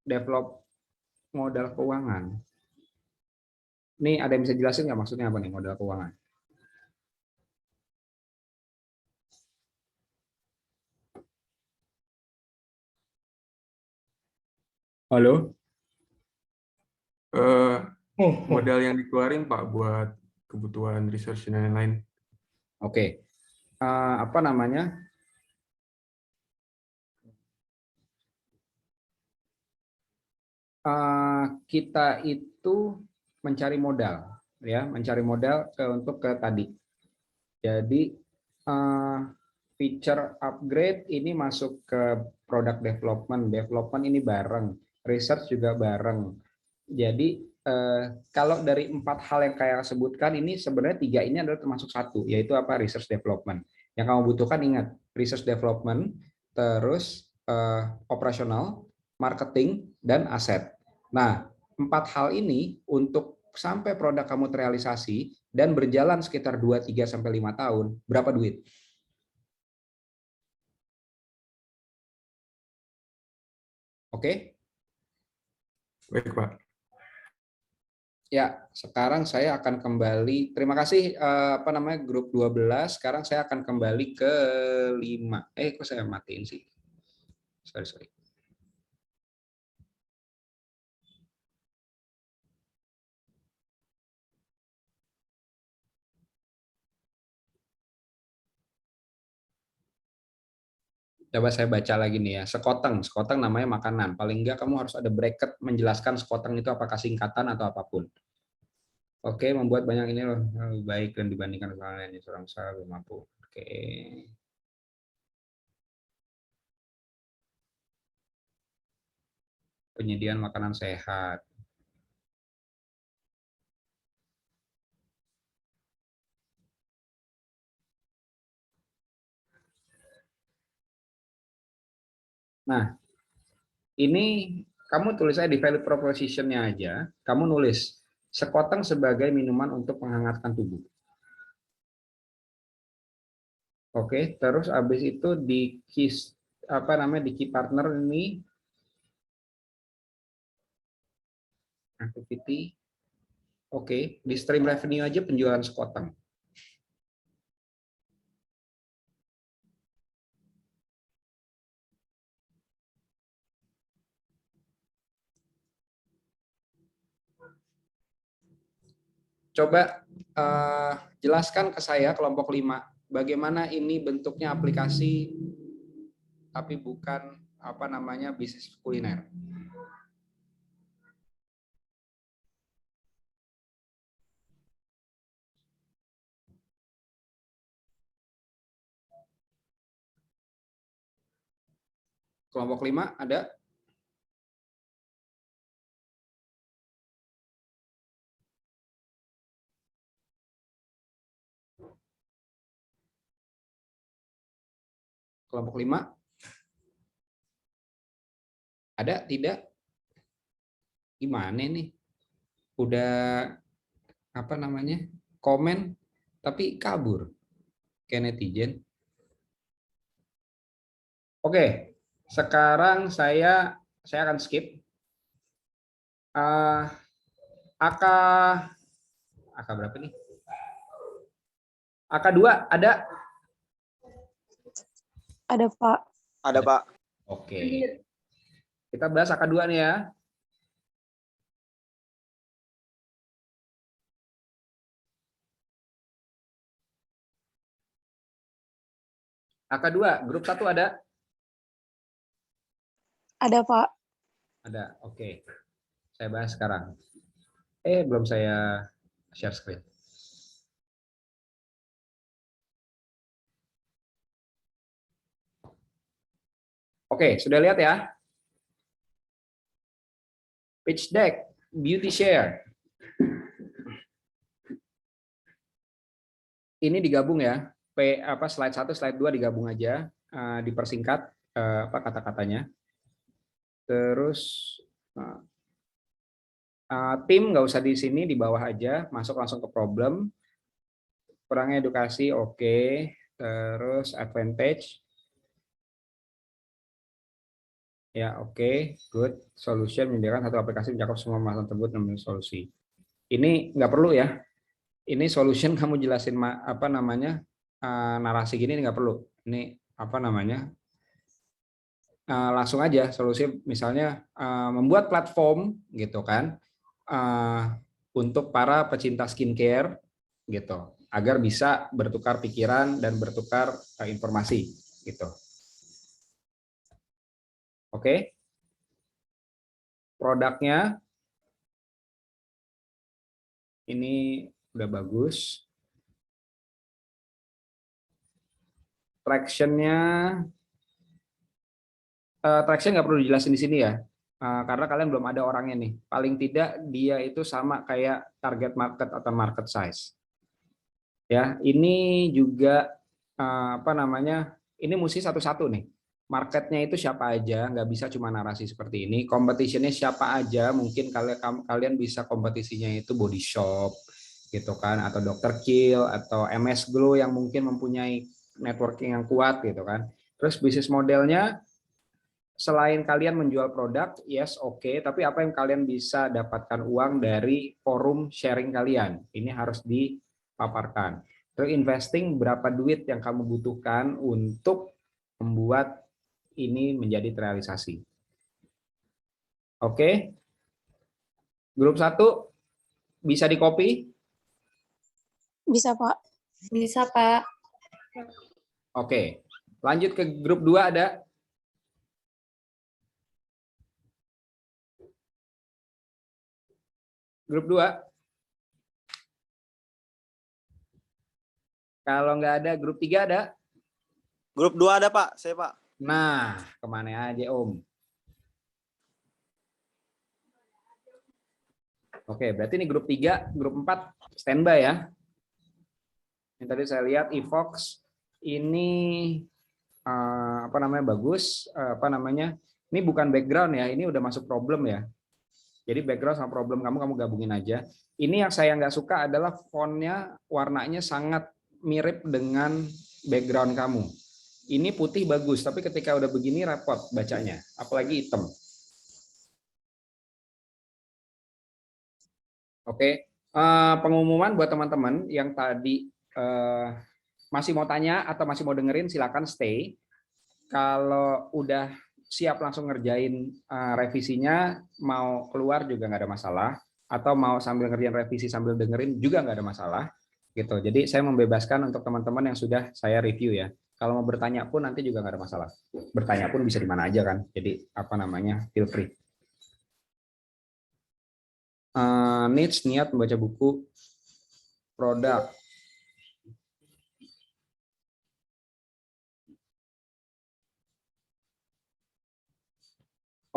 develop modal keuangan. Nih ada yang bisa jelasin nggak maksudnya apa nih modal keuangan? Halo?
Modal yang dikeluarin Pak buat kebutuhan research dan lain-lain.
Oke. Apa namanya? Kita itu mencari modal, ya, mencari modal untuk tadi. Jadi feature upgrade ini masuk ke product development ini bareng, research juga bareng. Jadi kalau dari 4 hal yang kayak sebutkan ini sebenarnya 3 ini adalah termasuk satu, yaitu apa? Research development. Yang kamu butuhkan ingat, research development, terus operasional, marketing, dan aset. Nah, 4 hal ini untuk sampai produk kamu terrealisasi dan berjalan sekitar 2, 3, sampai 5 tahun, berapa duit? Oke?
Baik Pak.
Ya, sekarang saya akan kembali. Terima kasih grup 12. Sekarang saya akan kembali ke 5. Kok saya matiin sih? Sorry. Coba saya baca lagi nih ya. Sekoteng namanya makanan. Paling enggak kamu harus ada bracket menjelaskan sekoteng itu apakah singkatan atau apapun. Oke, membuat banyak ini loh lebih baik dan dibandingkan dengan lainnya, seorang usaha belum mampu. Oke. Penyediaan makanan sehat. Nah, ini kamu tulis aja di value proposition-nya aja, kamu nulis sekoteng sebagai minuman untuk menghangatkan tubuh. Oke, terus habis itu di key partner ini activity. Oke, di stream revenue aja penjualan sekoteng. Coba jelaskan ke saya kelompok 5, bagaimana ini bentuknya aplikasi tapi bukan bisnis kuliner. Kelompok 5 ada? Kelompok 5? Ada? Tidak? Gimana nih? Udah komen tapi kabur kayak netizen. Oke, sekarang saya akan skip. AK berapa nih? AK2 ada?
Ada, Pak.
Ada, Pak.
Oke. Kita bahas AK2 nih ya. AK2, grup 1 ada?
Ada, Pak.
Ada, oke. Saya bahas sekarang. Belum saya share screen. Oke, sudah lihat ya? Pitch deck, beauty share. Ini digabung ya. Slide 1, slide 2 digabung aja, dipersingkat kata-katanya. Terus tim nggak usah di sini, di bawah aja, masuk langsung ke problem. Kurangnya edukasi, oke. Terus advantage. Ya, oke, good. Solution menyediakan satu aplikasi mencakup semua masalah tersebut dan solusi. Ini nggak perlu ya. Ini solution kamu jelasin narasi gini nggak perlu. Ini langsung aja solusi, misalnya membuat platform gitu kan, untuk para pecinta skincare gitu, agar bisa bertukar pikiran dan bertukar informasi gitu. Oke. Produknya ini udah bagus. Traction-nya nggak perlu dijelasin di sini ya, karena kalian belum ada orangnya nih. Paling tidak dia itu sama kayak target market atau market size. Ya, ini juga ini mesti satu-satu nih. Marketnya itu siapa aja, nggak bisa cuma narasi seperti ini. Competition-nya siapa aja, mungkin kalian bisa kompetisinya itu Body Shop gitu kan, atau Dr. Kill atau MS Glow yang mungkin mempunyai networking yang kuat gitu kan. Terus bisnis modelnya, selain kalian menjual produk, yes, oke, tapi apa yang kalian bisa dapatkan uang dari forum sharing kalian, ini harus dipaparkan. Terus investing, berapa duit yang kamu butuhkan untuk membuat ini menjadi terrealisasi. Oke. Grup 1 bisa di-copy?
Bisa, Pak.
Bisa, Pak.
Oke. Lanjut ke grup 2 ada? Grup 2? Kalau nggak ada, grup 3 ada?
Grup 2 ada, Pak. Saya, Pak.
Nah, kemana aja, Om? Oke, berarti ini grup 3, grup 4 standby ya. Yang tadi saya lihat Evox ini bagus, ini bukan background ya, ini udah masuk problem ya. Jadi background sama problem kamu gabungin aja. Ini yang saya nggak suka adalah fontnya, warnanya sangat mirip dengan background kamu. Ini putih bagus, tapi ketika udah begini repot bacanya, apalagi hitam. Oke, pengumuman buat teman-teman yang tadi masih mau tanya atau masih mau dengerin, silakan stay. Kalau udah siap langsung ngerjain revisinya, mau keluar juga nggak ada masalah, atau mau sambil ngerjain revisi sambil dengerin juga nggak ada masalah. Gitu. Jadi saya membebaskan untuk teman-teman yang sudah saya review ya. Kalau mau bertanya pun nanti juga nggak ada masalah. Bertanya pun bisa di mana aja kan. Jadi feel free. Needs, niat membaca buku, produk.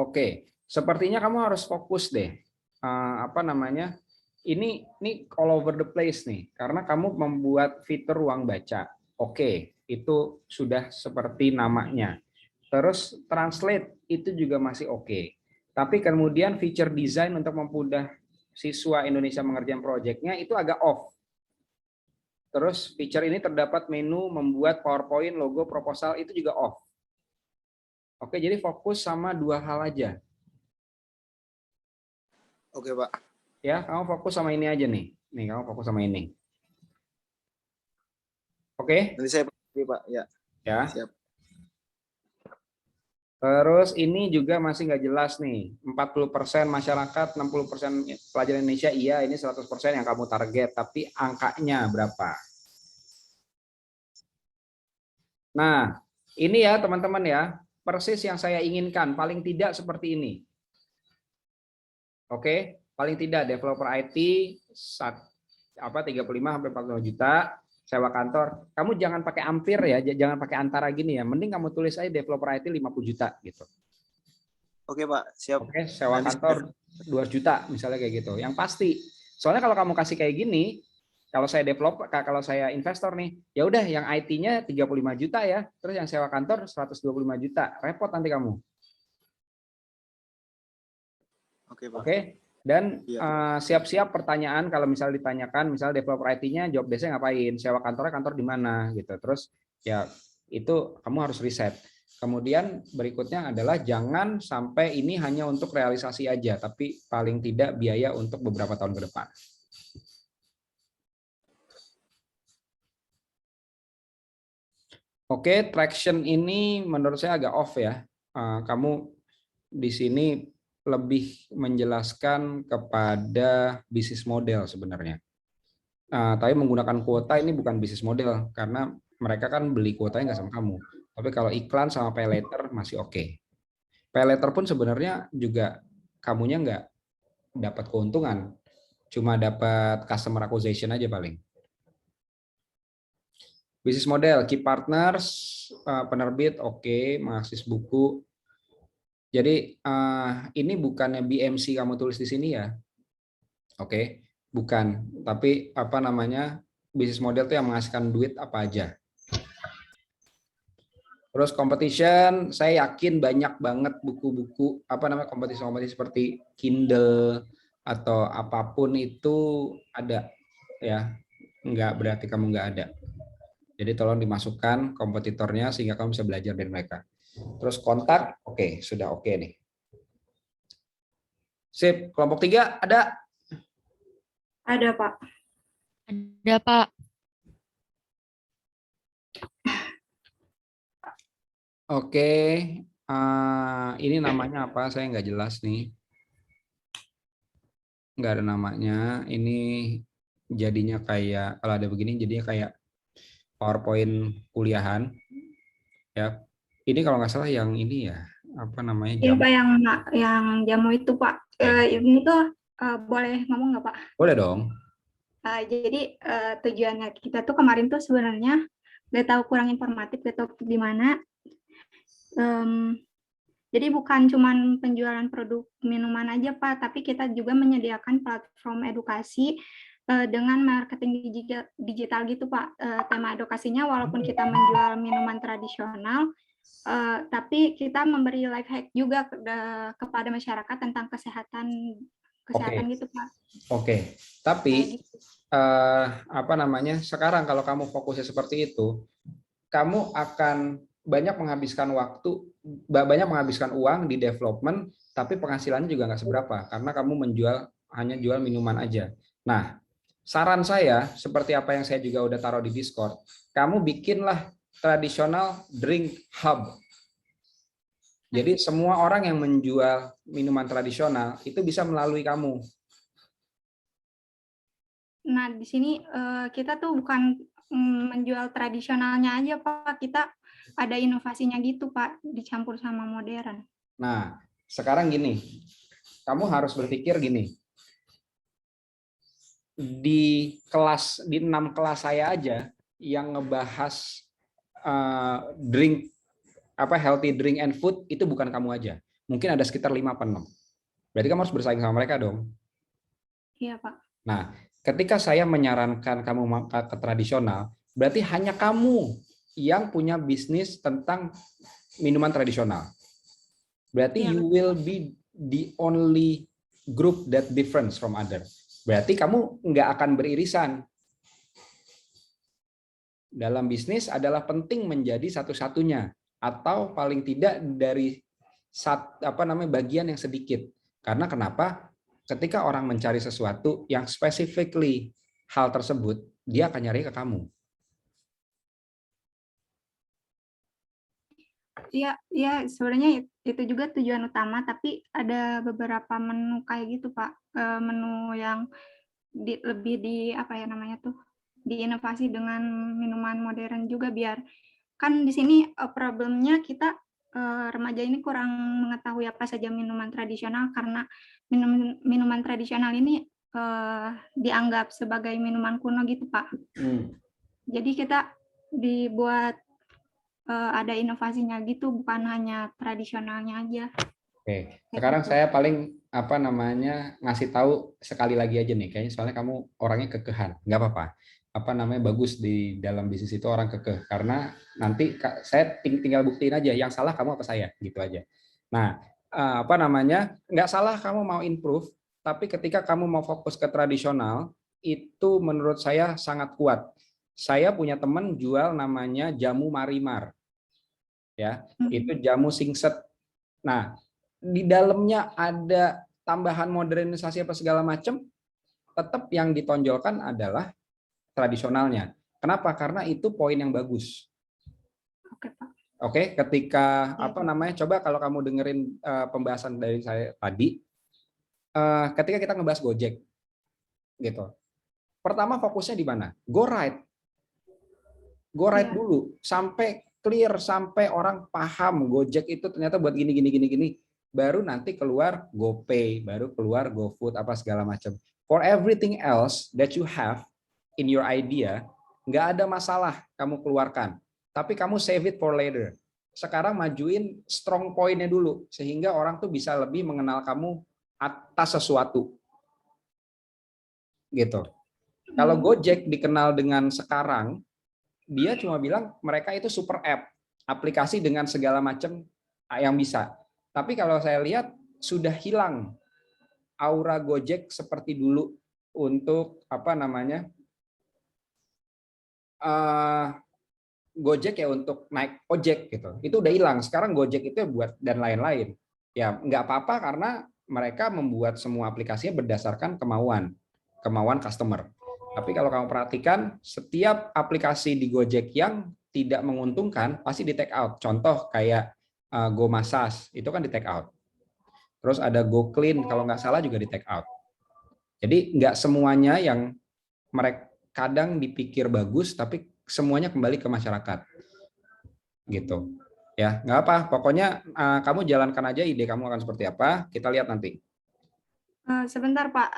Oke, sepertinya kamu harus fokus deh. Ini all over the place nih, karena kamu membuat fitur ruang baca. Oke, itu sudah seperti namanya. Terus translate itu juga masih oke. Tapi kemudian feature design untuk mempermudah siswa Indonesia mengerjakan proyeknya itu agak off. Terus feature ini terdapat menu membuat PowerPoint, logo, proposal itu juga off. Oke, jadi fokus sama 2 hal aja.
Oke, Pak.
Ya, kamu fokus sama ini aja nih. Nih, kamu fokus sama ini. Oke?
Nanti saya pergi, Pak. Ya.
Ya.
Siap.
Terus ini juga masih nggak jelas nih. 40% masyarakat, 60% pelajar Indonesia, iya ini 100% yang kamu target. Tapi angkanya berapa? Nah, ini ya teman-teman ya. Persis yang saya inginkan, paling tidak seperti ini. Oke, paling tidak developer IT 35 sampai 45 juta, sewa kantor. Kamu jangan pakai ampir ya, jangan pakai antara gini ya. Mending kamu tulis aja developer IT 50 juta gitu.
Oke, Pak. Siap.
Oke, sewa
Nanti
kantor 2 juta misalnya kayak gitu. Yang pasti. Soalnya kalau kamu kasih kayak gini, kalau saya developer, kalau saya investor nih, ya udah yang IT-nya 35 juta ya, terus yang sewa kantor 125 juta. Repot nanti kamu.
Oke, Pak.
Oke. Dan
Iya.
siap-siap pertanyaan kalau misalnya ditanyakan, misalnya developer IT-nya job desk-nya ngapain, sewa kantornya kantor di mana gitu. Terus ya itu kamu harus riset. Kemudian berikutnya adalah jangan sampai ini hanya untuk realisasi aja, tapi paling tidak biaya untuk beberapa tahun ke depan. Oke, traction ini menurut saya agak off ya. Kamu di sini lebih menjelaskan kepada bisnis model sebenarnya. Tapi menggunakan kuota ini bukan bisnis model karena mereka kan beli kuotanya nggak sama kamu. Tapi kalau iklan sama pay later masih oke. Pay later pun sebenarnya juga kamunya nggak dapat keuntungan, cuma dapat customer acquisition aja paling. Bisnis model, key partners, penerbit oke, mengakses buku. Jadi ini bukannya BMC kamu tulis di sini ya, oke, bukan. Tapi apa namanya bisnis model itu yang menghasilkan duit apa aja. Terus competition, saya yakin banyak banget buku-buku apa namanya kompetisi-kompetisi seperti Kindle atau apapun itu ada ya, nggak berarti kamu nggak ada. Jadi tolong dimasukkan kompetitornya sehingga kamu bisa belajar dari mereka. Terus kontak, oke, sudah oke nih. Sip, kelompok 3 ada?
Ada, Pak.
Ada, Pak.
Oke, ini namanya apa? Saya nggak jelas nih. Nggak ada namanya. Ini jadinya kayak, kalau ada begini jadinya kayak PowerPoint kuliahan. Ya, ini kalau nggak salah yang ini ya, apa namanya?
Iya,
Jamu.
Pak, yang jamu itu, Pak. Ini tuh boleh ngomong nggak, Pak?
Boleh dong.
Jadi tujuannya kita tuh kemarin tuh sebenarnya nggak tahu, kurang informatif, nggak tahu di mana. Jadi bukan cuman penjualan produk minuman aja, Pak, tapi kita juga menyediakan platform edukasi dengan marketing digital gitu, Pak. Tema edukasinya walaupun kita menjual minuman tradisional, tapi kita memberi life hack juga kepada masyarakat tentang kesehatan gitu, Pak.
Oke. Tapi
Gitu.
apa namanya? Sekarang kalau kamu fokusnya seperti itu, kamu akan banyak menghabiskan waktu, banyak menghabiskan uang di development, tapi penghasilannya juga nggak seberapa karena kamu hanya jual minuman aja. Nah, saran saya seperti apa yang saya juga udah taruh di Discord, kamu bikinlah tradisional drink hub. Jadi semua orang yang menjual minuman tradisional itu bisa melalui kamu.
Nah, di sini kita tuh bukan menjual tradisionalnya aja, Pak. Kita ada inovasinya gitu, Pak, dicampur sama modern.
Nah, sekarang gini, kamu harus berpikir gini. Di 6 kelas saya aja yang ngebahas healthy drink and food itu bukan kamu aja. Mungkin ada sekitar 5 atau 6. Berarti kamu harus bersaing sama mereka dong.
Iya, Pak.
Nah, ketika saya menyarankan kamu ke tradisional, berarti hanya kamu yang punya bisnis tentang minuman tradisional. Berarti you will be the only group that different from other. Berarti kamu nggak akan beririsan. Dalam bisnis adalah penting menjadi satu-satunya atau paling tidak dari bagian yang sedikit. Karena kenapa? Ketika orang mencari sesuatu yang specifically hal tersebut, dia akan nyari ke kamu.
Iya, sebenarnya itu juga tujuan utama, tapi ada beberapa menu kayak gitu, Pak. Menu yang lebih diinovasi dengan minuman modern juga, biar kan di sini problemnya kita remaja ini kurang mengetahui apa saja minuman tradisional karena minuman tradisional ini dianggap sebagai minuman kuno gitu, Pak. Jadi kita dibuat ada inovasinya gitu, bukan hanya tradisionalnya aja.
Oke, sekarang saya paling ngasih tahu sekali lagi aja nih, kayaknya soalnya kamu orangnya kekehan, nggak apa-apa. Bagus di dalam bisnis itu orang kekeh, karena nanti saya tinggal buktiin aja yang salah kamu apa saya, gitu aja. Nah, nggak salah kamu mau improve, tapi ketika kamu mau fokus ke tradisional, itu menurut saya sangat kuat. Saya punya teman jual namanya jamu marimar, ya, itu jamu singset. Nah, di dalamnya ada tambahan modernisasi apa segala macam, tetap yang ditonjolkan adalah tradisionalnya. Kenapa? Karena itu poin yang bagus.
Oke, Pak.
Oke, ketika coba kalau kamu dengerin pembahasan dari saya tadi, ketika kita ngebahas Gojek, gitu. Pertama fokusnya di mana? Go right dulu sampai clear, sampai orang paham Gojek itu ternyata buat gini. Baru nanti keluar GoPay, baru keluar GoFood apa segala macam. For everything else that you have in your idea, nggak ada masalah kamu keluarkan, tapi kamu save it for later. Sekarang majuin strong point-nya dulu, sehingga orang tuh bisa lebih mengenal kamu atas sesuatu. Gitu. Kalau Gojek dikenal dengan sekarang, dia cuma bilang mereka itu super app, aplikasi dengan segala macam yang bisa. Tapi kalau saya lihat sudah hilang aura Gojek seperti dulu untuk Gojek ya untuk naik ojek gitu. Itu udah hilang. Sekarang Gojek itu buat dan lain-lain. Ya nggak apa-apa karena mereka membuat semua aplikasinya berdasarkan kemauan customer. Tapi kalau kamu perhatikan, setiap aplikasi di Gojek yang tidak menguntungkan pasti di take out. Contoh kayak Go Massage itu kan di take out. Terus ada Go Clean kalau nggak salah juga di take out. Jadi nggak semuanya yang mereka kadang dipikir bagus, tapi semuanya kembali ke masyarakat, gitu. Ya nggak apa. Pokoknya kamu jalankan aja ide kamu akan seperti apa. Kita lihat nanti.
Sebentar Pak,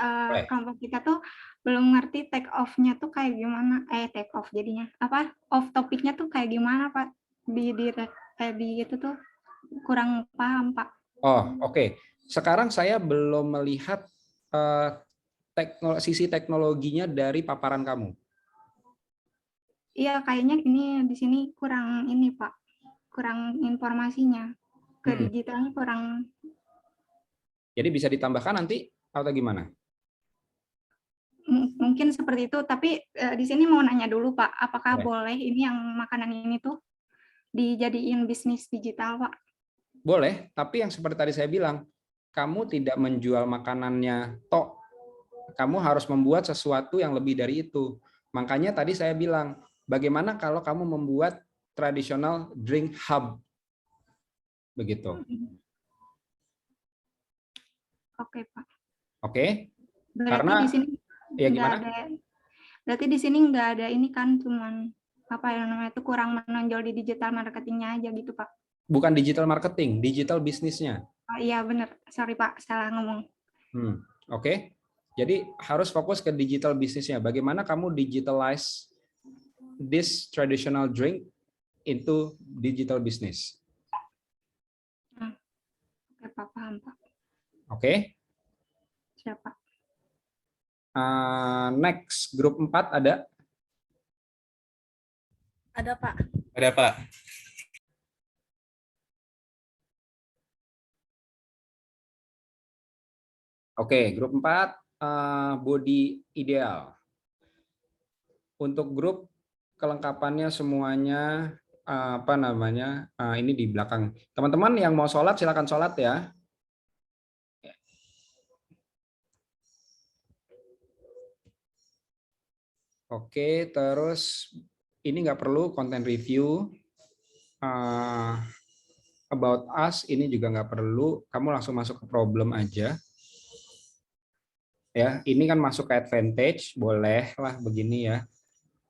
kelompok kita tuh belum ngerti take off-nya tuh kayak gimana, take off jadinya apa? Off topiknya tuh kayak gimana Pak? Di itu tuh kurang paham Pak.
Oh oke. Sekarang saya belum melihat sisi teknologinya dari paparan kamu.
Iya kayaknya ini di sini kurang ini Pak, kurang informasinya ke digitalnya kurang.
Jadi bisa ditambahkan nanti atau gimana?
Mungkin seperti itu, tapi di sini mau nanya dulu Pak, apakah boleh ini yang makanan ini tuh dijadiin bisnis digital Pak?
Boleh, tapi yang seperti tadi saya bilang, kamu tidak menjual makanannya tok, kamu harus membuat sesuatu yang lebih dari itu. Makanya tadi saya bilang, bagaimana kalau kamu membuat traditional drink hub, begitu.
Oke Pak.
Oke.
Berarti
Karena
di sini
ya gimana?
Berarti di sini nggak ada ini kan, cuman apa yang namanya itu kurang menonjol di digital marketingnya aja gitu Pak.
Bukan digital marketing, digital bisnisnya.
Oh iya benar, sorry Pak, salah ngomong.
Oke. Jadi harus fokus ke digital bisnisnya. Bagaimana kamu digitalize this traditional drink into digital business.
Oke Pak, paham Pak.
Oke.
Siapa?
Next, grup 4 ada?
Ada Pak.
Ada Pak.
Oke, grup 4 body ideal. Untuk grup kelengkapannya semuanya ini di belakang. Teman-teman yang mau sholat silakan sholat ya. Oke, terus ini nggak perlu konten review. About us ini juga nggak perlu. Kamu langsung masuk ke problem aja. Ya, ini kan masuk ke advantage, boleh lah begini ya.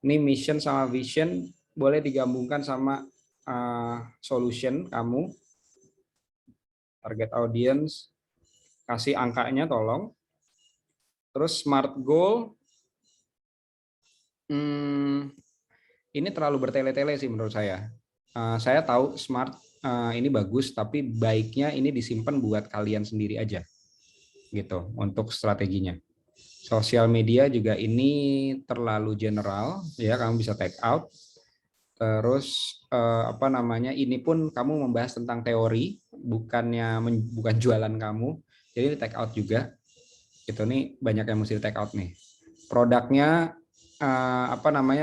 Ini mission sama vision boleh digabungkan sama solution kamu. Target audience, kasih angkanya tolong. Terus smart goal, ini terlalu bertele-tele sih menurut saya. Saya tahu smart ini bagus, tapi baiknya ini disimpan buat kalian sendiri aja, gitu untuk strateginya. Sosial media juga ini terlalu general, ya kamu bisa take out. Terus ini pun kamu membahas tentang teori, bukan jualan kamu, jadi take out juga. Itu nih banyak yang mesti take out nih. Produknya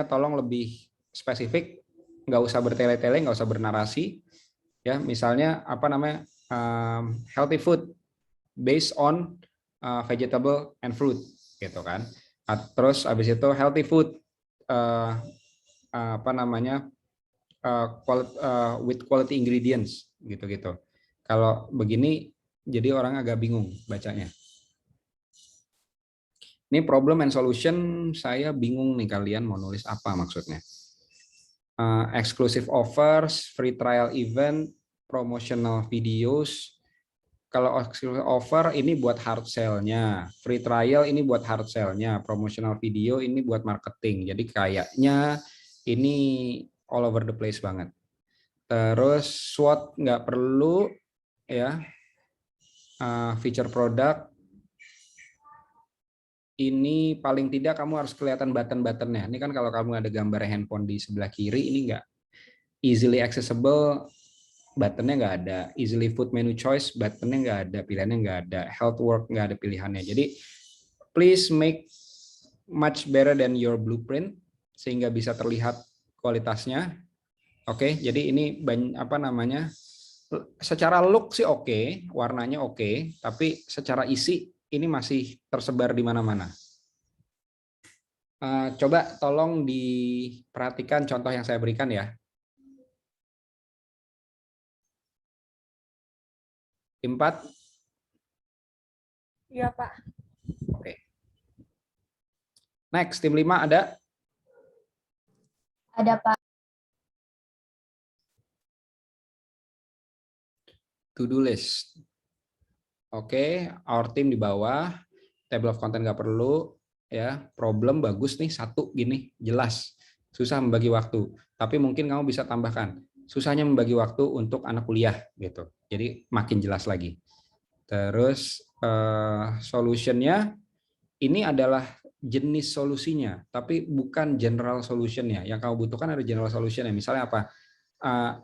tolong lebih spesifik, nggak usah bertele-tele, nggak usah bernarasi, ya misalnya healthy food based on vegetable and fruit, gitu kan. Terus habis itu healthy food with quality ingredients, gitu. Kalau begini jadi orang agak bingung bacanya. Ini problem and solution, saya bingung nih kalian mau nulis apa maksudnya. Exclusive offers, free trial event, promotional videos. Kalau exclusive offer ini buat hard sell-nya, free trial ini buat hard sell-nya, promotional video ini buat marketing. Jadi kayaknya ini all over the place banget. Terus SWOT nggak perlu, ya. Feature product. Ini paling tidak kamu harus kelihatan button-buttonnya. Ini kan kalau kamu ada gambar handphone di sebelah kiri, ini enggak easily accessible, buttonnya nggak ada. Easily food menu choice, buttonnya nggak ada, pilihannya nggak ada. Health work nggak ada pilihannya. Jadi please make much better than your blueprint sehingga bisa terlihat kualitasnya. Oke, jadi ini secara look sih oke, warnanya oke, tapi secara isi ini masih tersebar di mana-mana. Coba tolong diperhatikan contoh yang saya berikan ya. Tim 4?
Iya, Pak.
Oke. Next, tim 5 ada?
Ada, Pak.
To-do list. Oke, our team di bawah, table of content nggak perlu, ya. Problem bagus nih, satu gini, jelas. Susah membagi waktu, tapi mungkin kamu bisa tambahkan, susahnya membagi waktu untuk anak kuliah, gitu. Jadi makin jelas lagi. Terus solutionnya, ini adalah jenis solusinya, tapi bukan general solutionnya. Yang kamu butuhkan ada general solutionnya. Misalnya apa?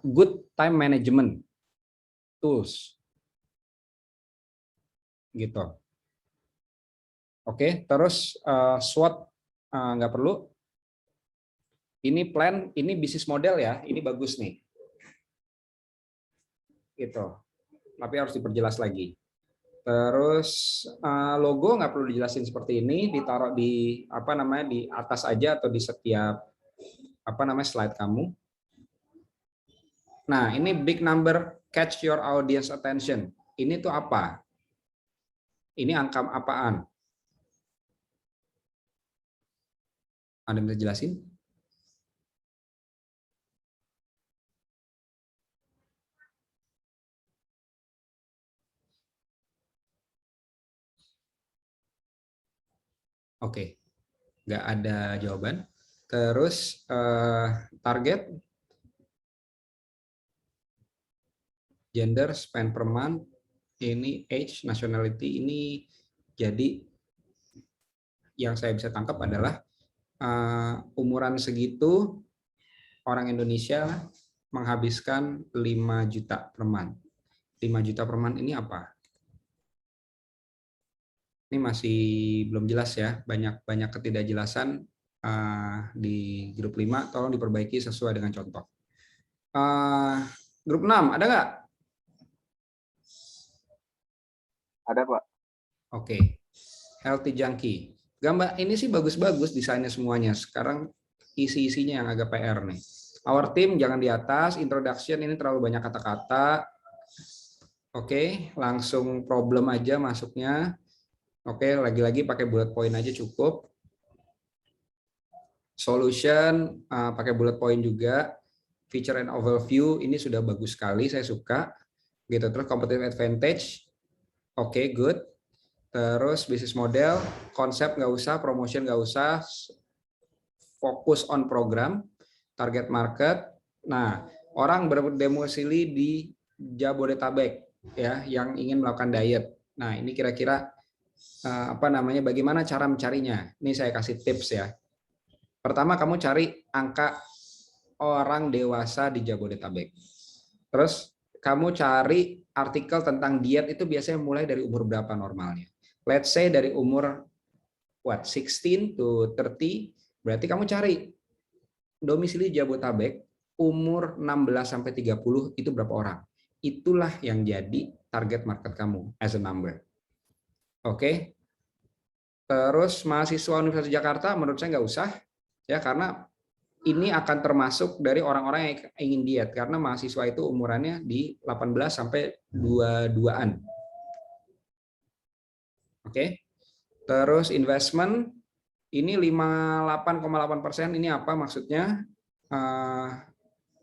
Good time management tools. Gitu. Oke, terus SWOT nggak perlu. Ini plan, ini bisnis model ya, ini bagus nih. Gitu. Tapi harus diperjelas lagi. Terus logo nggak perlu dijelasin seperti ini, ditaruh di di atas aja atau di setiap slide kamu. Nah, ini big number catch your audience attention. Ini tuh apa? Ini angka apaan? Ada yang bisa jelasin? Oke, nggak ada jawaban. Terus target, gender, spend per month, ini age, nationality, ini jadi yang saya bisa tangkap adalah umuran segitu orang Indonesia menghabiskan 5 juta per month. 5 juta per month ini apa? Ini masih belum jelas ya, banyak ketidakjelasan di grup 5, tolong diperbaiki sesuai dengan contoh. Grup 6, ada nggak?
Ada, Pak.
Oke. Healthy Junkie. Gambar ini sih bagus-bagus desainnya semuanya. Sekarang isi-isinya yang agak PR nih. Our team jangan di atas, introduction ini terlalu banyak kata-kata. Oke, langsung problem aja masuknya. Oke, lagi-lagi pakai bullet point aja cukup. Solution pakai bullet point juga. Feature and overview ini sudah bagus sekali, saya suka. gitu. Terus competitive advantage, oke, good. Terus bisnis model, konsep nggak usah, promotion nggak usah, fokus on program, target market. Nah, orang berdomisili di Jabodetabek ya, yang ingin melakukan diet. Nah, ini kira-kira apa namanya? Bagaimana cara mencarinya? Ini saya kasih tips ya. Pertama, kamu cari angka orang dewasa di Jabodetabek. Terus kamu cari artikel tentang diet itu biasanya mulai dari umur berapa normalnya. Let's say dari umur 16 to 30, berarti kamu cari domisili Jabodetabek umur 16 sampai 30 itu berapa orang. Itulah yang jadi target market kamu as a number. Oke. Terus mahasiswa Universitas Jakarta menurut saya nggak usah ya, karena ini akan termasuk dari orang-orang yang ingin diet karena mahasiswa itu umurannya di 18 sampai 22-an. Oke. Terus investment ini 58,8%, ini apa maksudnya?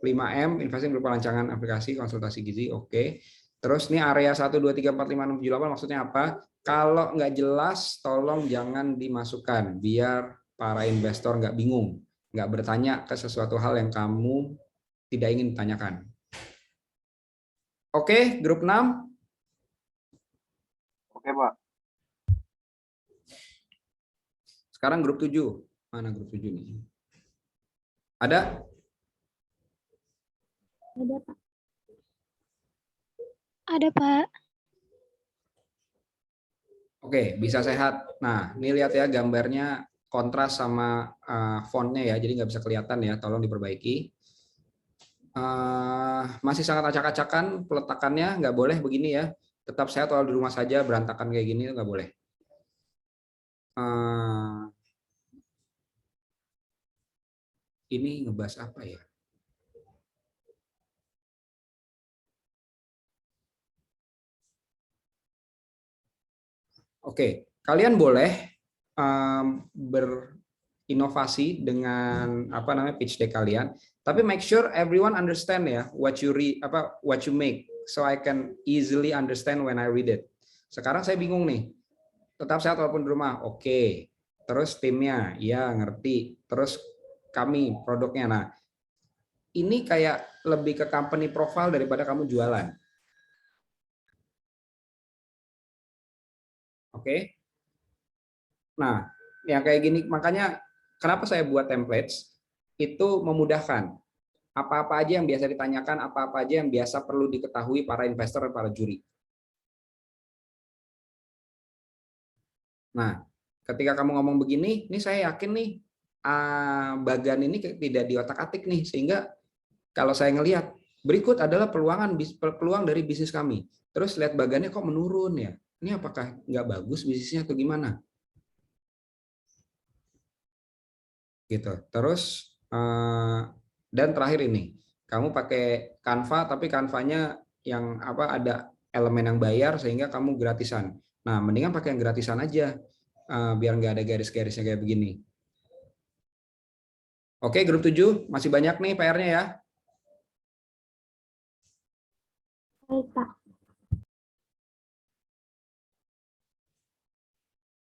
5M, investasi berupa rancangan aplikasi konsultasi gizi, oke. Terus ini area 1, 2, 3, 4, 5, 6, 7, 8 maksudnya apa? Kalau nggak jelas, tolong jangan dimasukkan, biar para investor nggak bingung, nggak bertanya ke sesuatu hal yang kamu tidak ingin tanyakan. Oke, grup 6.
Oke, Pak.
Sekarang grup 7. Mana grup 7 nih? Ada?
Ada, Pak. Ada, Pak.
Oke, bisa sehat. Nah, ini lihat ya gambarnya kontras sama fontnya ya, jadi nggak bisa kelihatan ya, tolong diperbaiki. Masih sangat acak-acakan peletakannya, nggak boleh begini ya. Tetap sehat kalau di rumah saja, berantakan kayak gini nggak boleh. Ini ngebahas apa ya? Oke, kalian boleh berinovasi dengan apa namanya pitch deck kalian, tapi make sure everyone understand ya what you make, so I can easily understand when I read it. Sekarang saya bingung nih. Tetap sehat walaupun di rumah, oke. Terus timnya, ya ngerti. Terus kami produknya, nah ini kayak lebih ke company profile daripada kamu jualan. Oke. Nah, yang kayak gini makanya kenapa saya buat templates itu memudahkan. Apa-apa aja yang biasa ditanyakan, apa-apa aja yang biasa perlu diketahui para investor dan para juri. Nah, ketika kamu ngomong begini, ini saya yakin nih bagian ini tidak diotak-atik nih, sehingga kalau saya ngelihat berikut adalah peluang dari bisnis kami. Terus lihat bagiannya kok menurun ya. Ini apakah nggak bagus bisnisnya atau gimana? Gitu. Terus dan terakhir ini, kamu pakai Canva tapi Canva-nya yang apa ada elemen yang bayar sehingga kamu gratisan. Nah, mendingan pakai yang gratisan aja biar nggak ada garis-garisnya kayak begini. Oke, grup 7 masih banyak nih PR-nya ya.
Baik, Pak.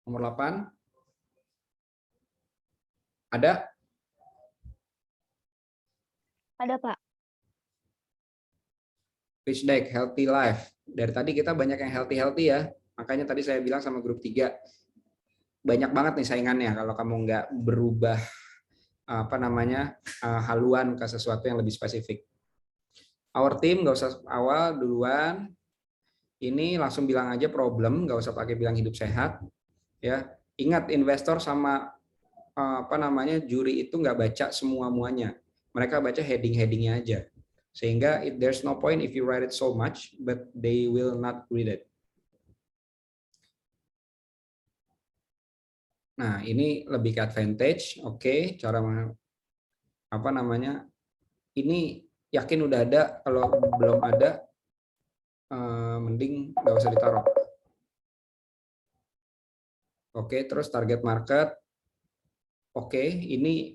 Nomor 8. Ada?
Ada, Pak.
Pitch deck, healthy life. Dari tadi kita banyak yang healthy ya. Makanya tadi saya bilang sama grup 3, banyak banget nih saingannya kalau kamu nggak berubah apa namanya haluan ke sesuatu yang lebih spesifik. Our team nggak usah awal duluan. Ini langsung bilang aja problem, nggak usah pakai bilang hidup sehat. Ya, ingat investor sama apa namanya juri itu nggak baca semua-muanya. Mereka baca heading-headingnya aja. Sehingga there's no point if you write it so much, but they will not read it. Nah, ini lebih ke advantage. Oke, cara apa namanya? Ini yakin udah ada, kalau belum ada mending nggak usah ditaruh. Oke, terus target market. Oke, ini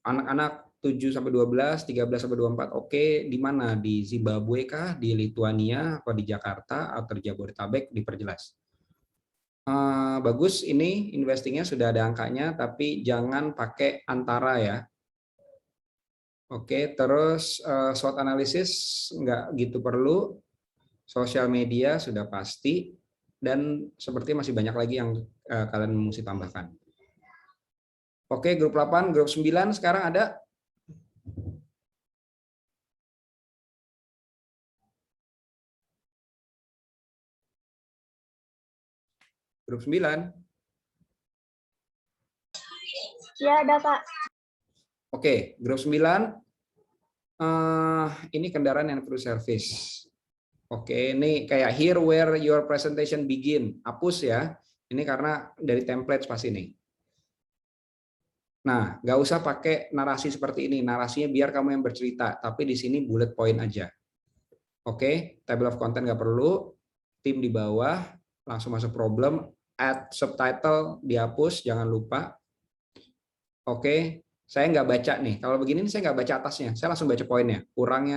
anak-anak 7 sampai 12, 13 sampai 24 oke. Di mana? Di Zimbabwe kah, di Lituania, atau di Jakarta, atau di Jabodetabek? Diperjelas. Bagus, ini investingnya sudah ada angkanya, tapi jangan pakai antara ya. Oke, terus SWOT analysis nggak gitu perlu. Sosial media sudah pasti, dan seperti masih banyak lagi yang kalian mesti tambahkan. Oke, grup 8, grup 9 sekarang ada. Grup 9.
Ya, ada Pak.
Oke, grup 9. Ini kendaraan yang perlu servis. Oke, ini kayak here where your presentation begin. Hapus ya. Ini karena dari template pas ini. Nah, nggak usah pakai narasi seperti ini. Narasinya biar kamu yang bercerita, tapi di sini bullet point aja. Oke, table of content nggak perlu. Tim di bawah, langsung masuk problem. Add subtitle, dihapus, jangan lupa. Oke, saya nggak baca nih. Kalau begini saya nggak baca atasnya. Saya langsung baca poinnya. Kurang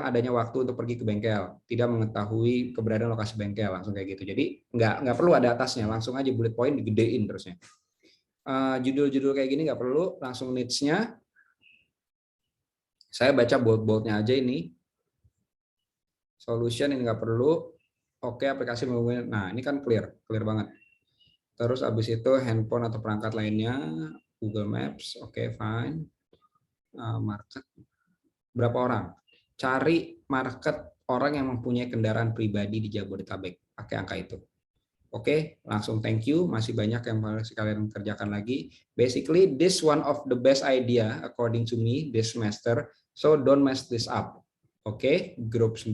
adanya waktu untuk pergi ke bengkel. Tidak mengetahui keberadaan lokasi bengkel. Langsung kayak gitu. Jadi nggak perlu ada atasnya. Langsung aja bullet point digedein terusnya. Judul-judul kayak gini nggak perlu, langsung needs-nya. Saya baca bold-boldnya aja ini. Solution ini nggak perlu. Oke, aplikasi menggunakan. Nah, ini kan clear banget. Terus habis itu handphone atau perangkat lainnya, Google Maps, oke, fine. Market, berapa orang? Cari market orang yang mempunyai kendaraan pribadi di Jabodetabek, pakai angka itu. Oke, langsung thank you. Masih banyak yang harus kalian kerjakan lagi. Basically, this one of the best idea according to me this semester. So don't mess this up. Oke, grup 9.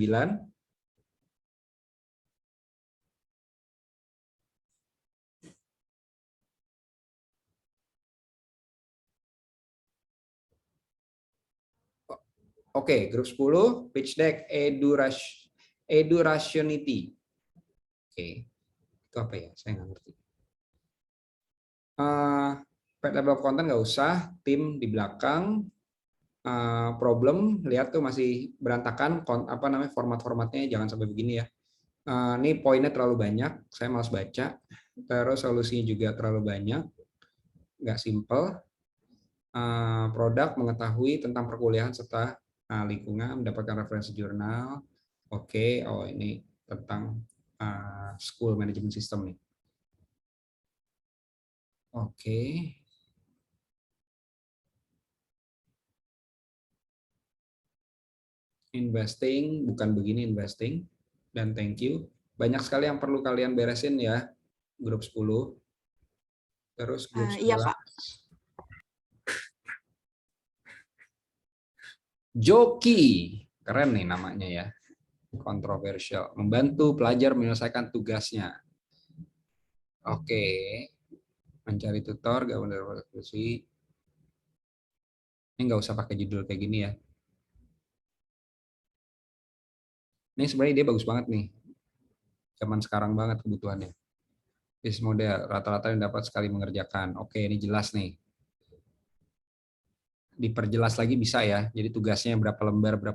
Oke, grup 10, pitch deck edurationity. Oke. Itu apa ya? Saya nggak ngerti. Table of content nggak usah, tim di belakang. Problem, lihat tuh masih berantakan. Format-formatnya jangan sampai begini ya. Ini poinnya terlalu banyak, saya malas baca. Terus solusinya juga terlalu banyak, nggak simple. Produk, mengetahui tentang perkuliahan serta lingkungan, mendapatkan referensi jurnal. Oke, oh ini tentang school management system nih. Oke. Investing, bukan begini investing. Dan thank you. Banyak sekali yang perlu kalian beresin ya, grup 10. Terus grup 11.
Iya, Pak.
Joki, keren nih namanya ya. Kontroversial, membantu pelajar menyelesaikan tugasnya. Oke. Mencari tutor, gabung dari diskusi. Ini nggak usah pakai judul kayak gini ya. Ini sebenarnya dia bagus banget nih. Zaman sekarang banget kebutuhannya. Bisnis model, rata-rata yang dapat sekali mengerjakan. Oke, ini jelas nih. Diperjelas lagi bisa ya. Jadi tugasnya berapa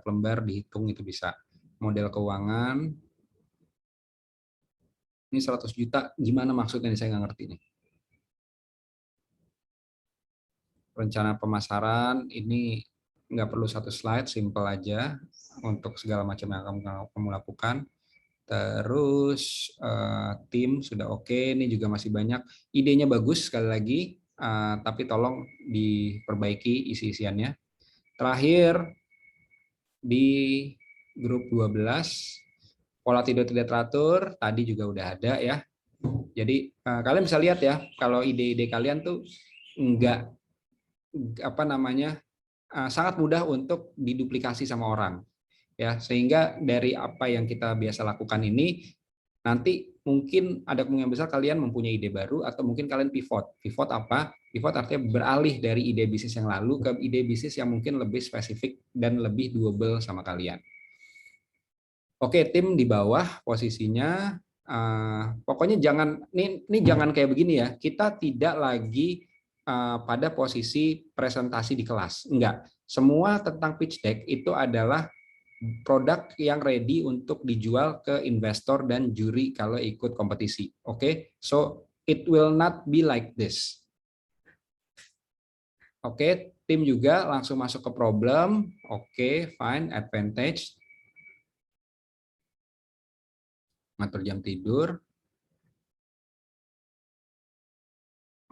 lembar dihitung itu bisa. Model keuangan. Ini 100 juta, gimana maksudnya nih, saya nggak ngerti nih. Rencana pemasaran, ini nggak perlu satu slide, simple aja untuk segala macam yang kamu lakukan. Terus tim sudah oke, ini juga masih banyak. Idenya bagus sekali lagi, tapi tolong diperbaiki isi-isiannya. Terakhir, di grup 12, pola tidur tidak teratur, tadi juga udah ada ya. Jadi kalian bisa lihat ya, kalau ide-ide kalian tuh enggak sangat mudah untuk diduplikasi sama orang. Ya, sehingga dari apa yang kita biasa lakukan ini, nanti mungkin ada kemungkinan besar kalian mempunyai ide baru atau mungkin kalian pivot. Pivot apa? Pivot artinya beralih dari ide bisnis yang lalu ke ide bisnis yang mungkin lebih spesifik dan lebih doable sama kalian. Oke, tim di bawah posisinya, pokoknya jangan ini jangan kayak begini ya. Kita tidak lagi pada posisi presentasi di kelas. Enggak. Semua tentang pitch deck itu adalah produk yang ready untuk dijual ke investor dan juri kalau ikut kompetisi. Oke, so it will not be like this. Oke, tim juga langsung masuk ke problem. Oke, fine, advantage. Ngatur jam tidur.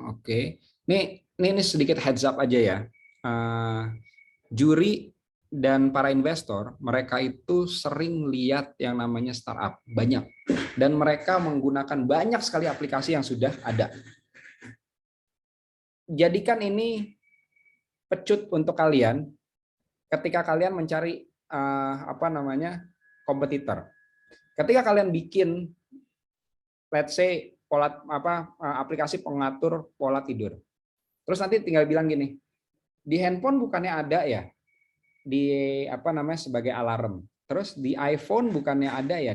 Oke, ini sedikit heads up aja ya. Juri dan para investor, mereka itu sering lihat yang namanya startup, banyak. Dan mereka menggunakan banyak sekali aplikasi yang sudah ada. Jadikan ini pecut untuk kalian ketika kalian mencari kompetitor. Ketika kalian bikin, let's say, aplikasi pengatur pola tidur. Terus nanti tinggal bilang gini, di handphone bukannya ada ya, sebagai alarm. Terus di iPhone bukannya ada ya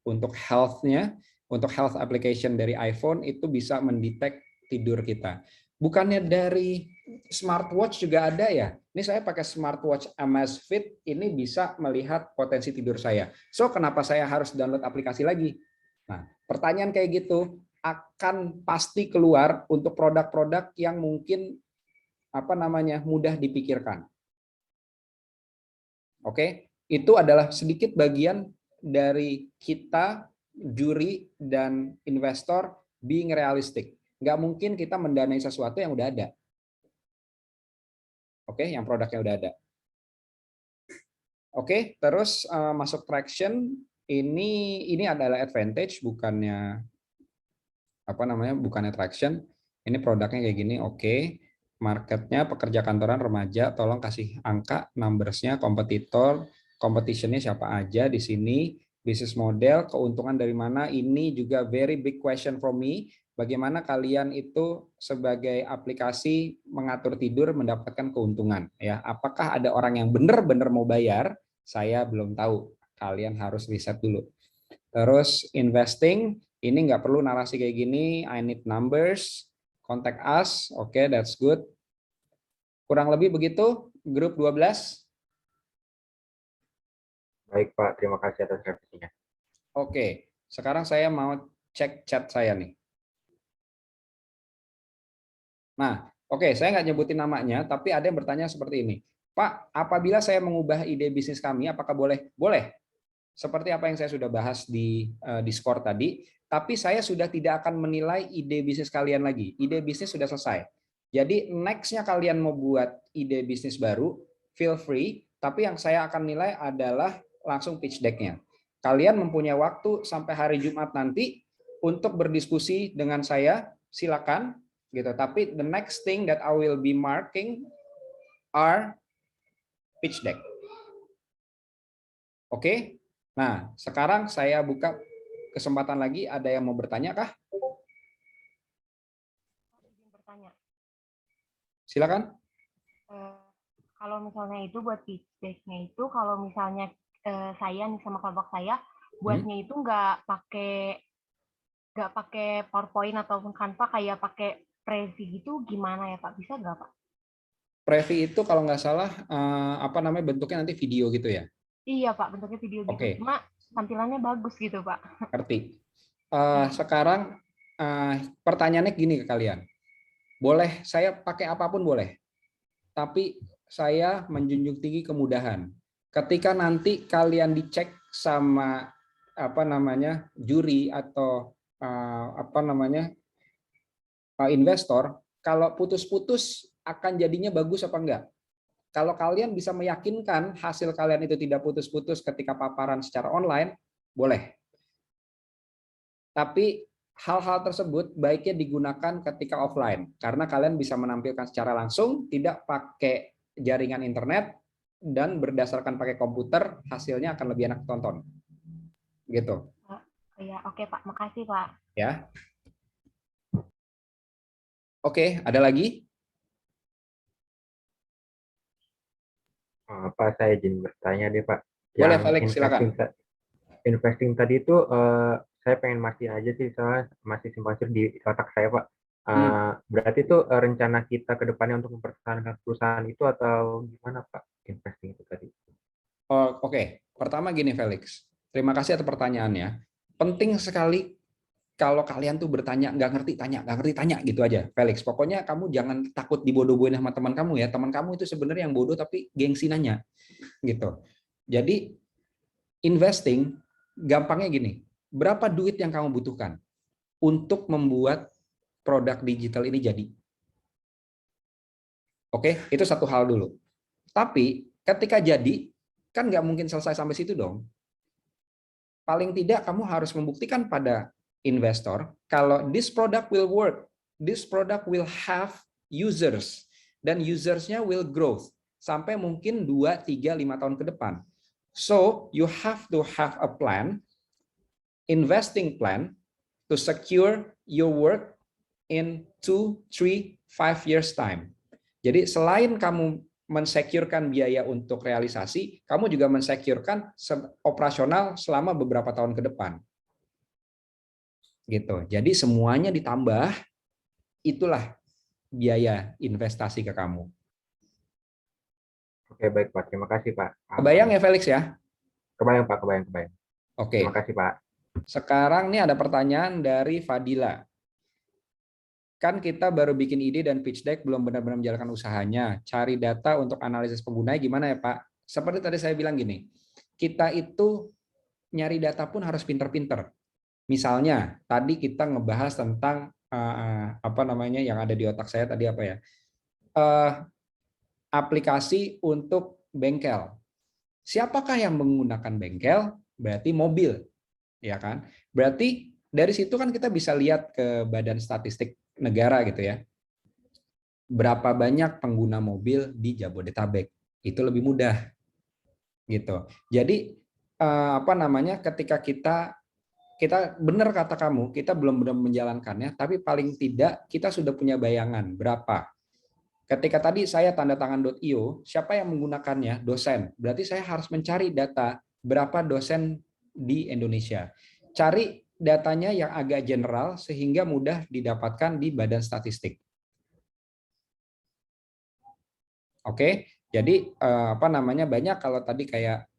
untuk health-nya, untuk health application dari iPhone itu bisa mendetek tidur kita. Bukannya dari smartwatch juga ada ya? Ini saya pakai smartwatch Amazfit, ini bisa melihat potensi tidur saya. So kenapa saya harus download aplikasi lagi? Nah, pertanyaan kayak gitu akan pasti keluar untuk produk-produk yang mungkin mudah dipikirkan. Oke, itu adalah sedikit bagian dari kita, juri dan investor being realistic. Nggak mungkin kita mendanai sesuatu yang udah ada. Oke, yang produknya udah ada. Oke, terus masuk traction. Ini adalah advantage, bukannya bukannya traction. Ini produknya kayak gini. Oke, marketnya pekerja kantoran remaja. Tolong kasih angka, numbersnya, kompetitor, competitionnya siapa aja di sini. Business model, keuntungan dari mana? Ini juga very big question for me. Bagaimana kalian itu sebagai aplikasi mengatur tidur mendapatkan keuntungan? Ya, apakah ada orang yang benar-benar mau bayar? Saya belum tahu. Kalian harus riset dulu. Terus investing, ini nggak perlu narasi kayak gini. I need numbers. Contact us. Oke, that's good. Kurang lebih begitu. Grup 12.
Baik Pak, terima kasih atas revisinya.
Oke, sekarang saya mau cek chat saya nih. Nah, oke, saya nggak nyebutin namanya, tapi ada yang bertanya seperti ini. Pak, apabila saya mengubah ide bisnis kami, apakah boleh? Boleh. Seperti apa yang saya sudah bahas di Discord tadi, tapi saya sudah tidak akan menilai ide bisnis kalian lagi. Ide bisnis sudah selesai. Jadi next-nya kalian mau buat ide bisnis baru, feel free, tapi yang saya akan nilai adalah langsung pitch deck-nya. Kalian mempunyai waktu sampai hari Jumat nanti untuk berdiskusi dengan saya, silakan gitu. Tapi the next thing that I will be marking are pitch deck. Oke? Nah, sekarang saya buka kesempatan lagi. Ada yang mau bertanya kah?
Bertanya.
Silakan.
Kalau misalnya itu buat pitch deck-nya itu, kalau misalnya saya nih sama kelompok saya buatnya itu nggak pakai PowerPoint ataupun Canva, kayak pakai Prezi gitu, gimana ya Pak? Bisa nggak Pak?
Prezi itu kalau nggak salah bentuknya nanti video gitu ya?
Iya Pak, bentuknya video gitu.
Oke.
Cuma tampilannya bagus gitu Pak.
Ngerti. Sekarang pertanyaannya gini ke kalian. Boleh saya pakai apapun boleh. Tapi saya menjunjung tinggi kemudahan. Ketika nanti kalian dicek sama juri atau investor, kalau putus-putus akan jadinya bagus apa enggak? Kalau kalian bisa meyakinkan hasil kalian itu tidak putus-putus ketika paparan secara online, boleh. Tapi hal-hal tersebut baiknya digunakan ketika offline, karena kalian bisa menampilkan secara langsung, tidak pakai jaringan internet, dan berdasarkan pakai komputer, hasilnya akan lebih enak tonton. Gitu.
Ya, oke Pak, makasih Pak.
Ya. Oke, ada lagi?
Pak, saya izin bertanya deh Pak.
Boleh, Felix, silakan.
Investing tadi itu saya pengen mastiin aja sih, soalnya masih simpang siur di otak saya Pak. Berarti itu rencana kita ke depannya untuk mempertahankan perusahaan itu atau gimana Pak investing itu tadi?
Oke. Pertama gini Felix, terima kasih atas pertanyaannya. Penting sekali kalau kalian tuh bertanya, nggak ngerti tanya gitu aja, Felix. Pokoknya kamu jangan takut dibodoh-bodohin sama teman kamu ya. Teman kamu itu sebenarnya yang bodoh tapi gengsi nanya, gitu. Jadi investing, gampangnya gini, berapa duit yang kamu butuhkan untuk membuat produk digital ini jadi? Oke, itu satu hal dulu. Tapi ketika jadi, kan nggak mungkin selesai sampai situ dong. Paling tidak kamu harus membuktikan pada investor kalau this product will work, this product will have users, dan usersnya will grow sampai mungkin 2, 3, 5 tahun ke depan. So you have to have a plan, investing plan to secure your work in 2, 3, 5 years time. Jadi selain kamu mensecurekan biaya untuk realisasi, kamu juga mensecurekan operasional selama beberapa tahun ke depan. Gitu. Jadi semuanya ditambah, itulah biaya investasi ke kamu.
Oke, baik Pak. Terima kasih Pak.
Kebayang ya Felix ya?
Kebayang Pak, kebayang.
Oke.
Terima kasih Pak.
Sekarang nih ada pertanyaan dari Fadila. Kan kita baru bikin ide dan pitch deck, belum benar-benar menjalankan usahanya. Cari data untuk analisis pengguna gimana ya Pak? Seperti tadi saya bilang gini, kita itu nyari data pun harus pinter-pinter. Misalnya, tadi kita ngebahas tentang apa namanya yang ada di otak saya tadi apa ya? Aplikasi untuk bengkel. Siapakah yang menggunakan bengkel? Berarti mobil, ya kan? Berarti dari situ kan kita bisa lihat ke Badan Statistik Negara gitu ya. Berapa banyak pengguna mobil di Jabodetabek? Itu lebih mudah. Gitu. Jadi apa namanya ketika kita benar kata kamu, kita belum benar menjalankannya, tapi paling tidak kita sudah punya bayangan berapa. Ketika tadi saya tanda tangan.io, siapa yang menggunakannya? Dosen. Berarti saya harus mencari data berapa dosen di Indonesia. Cari datanya yang agak general sehingga mudah didapatkan di Badan Statistik. Oke, jadi apa namanya banyak kalau tadi kayak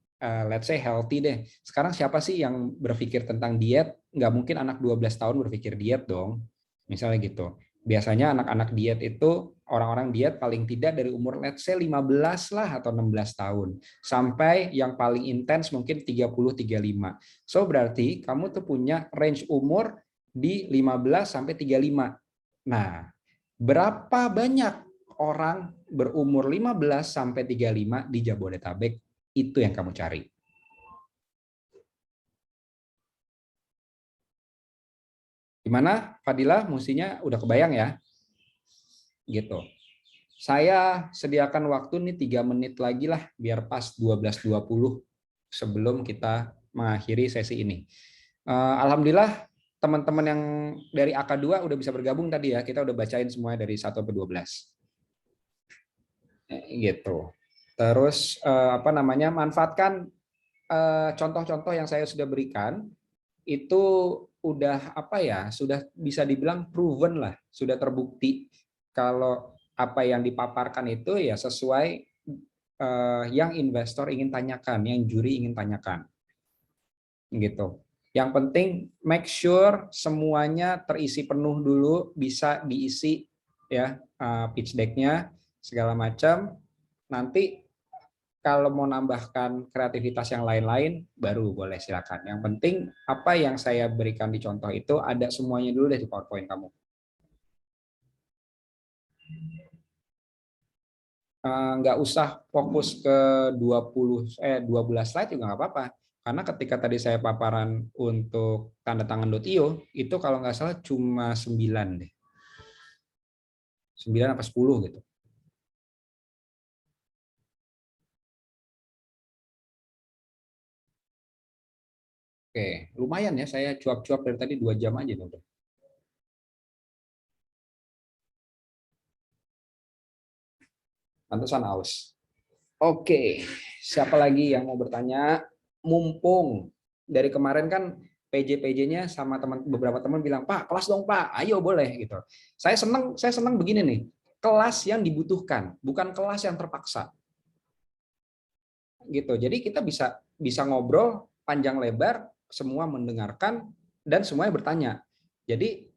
let's say healthy deh. Sekarang siapa sih yang berpikir tentang diet? Nggak mungkin anak 12 tahun berpikir diet dong. Misalnya gitu. Biasanya anak-anak diet itu orang-orang diet paling tidak dari umur let's say 15 lah atau 16 tahun sampai yang paling intens mungkin 30-35. So berarti kamu tuh punya range umur di 15 sampai 35. Nah, berapa banyak orang berumur 15 sampai 35 di Jabodetabek? Itu yang kamu cari. Gimana, Fadila? Mestinya udah kebayang ya? Gitu. Saya sediakan waktu nih 3 menit lagi lah, biar pas 12.20 sebelum kita mengakhiri sesi ini. Alhamdulillah, teman-teman yang dari AK2 udah bisa bergabung tadi ya. Kita udah bacain semuanya dari 1 sampai 12. Gitu. Terus apa namanya? Manfaatkan contoh-contoh yang saya sudah berikan. Itu udah apa ya, sudah bisa dibilang proven lah, sudah terbukti kalau apa yang dipaparkan itu ya sesuai yang investor ingin tanyakan, yang juri ingin tanyakan. Gitu. Yang penting make sure semuanya terisi penuh dulu, bisa diisi ya pitch deck-nya segala macam. Nanti kalau mau nambahkan kreativitas yang lain-lain, baru boleh silakan. Yang penting apa yang saya berikan di contoh itu ada semuanya dulu deh di PowerPoint kamu. Nggak usah fokus ke 12 slide juga nggak apa-apa. Karena ketika tadi saya paparan untuk tanda tangan.io, itu kalau nggak salah cuma 9 deh. 9 apa 10 gitu. Oke, lumayan ya, saya cuap-cuap dari tadi 2 jam aja udah. Pantesan aus. Oke, siapa lagi yang mau bertanya? Mumpung dari kemarin kan PJ-PJ-nya sama beberapa teman bilang, Pak, kelas dong Pak, ayo boleh gitu. Saya senang begini nih, kelas yang dibutuhkan, bukan kelas yang terpaksa. Gitu. Jadi kita bisa ngobrol panjang lebar, semua mendengarkan dan semuanya bertanya. Jadi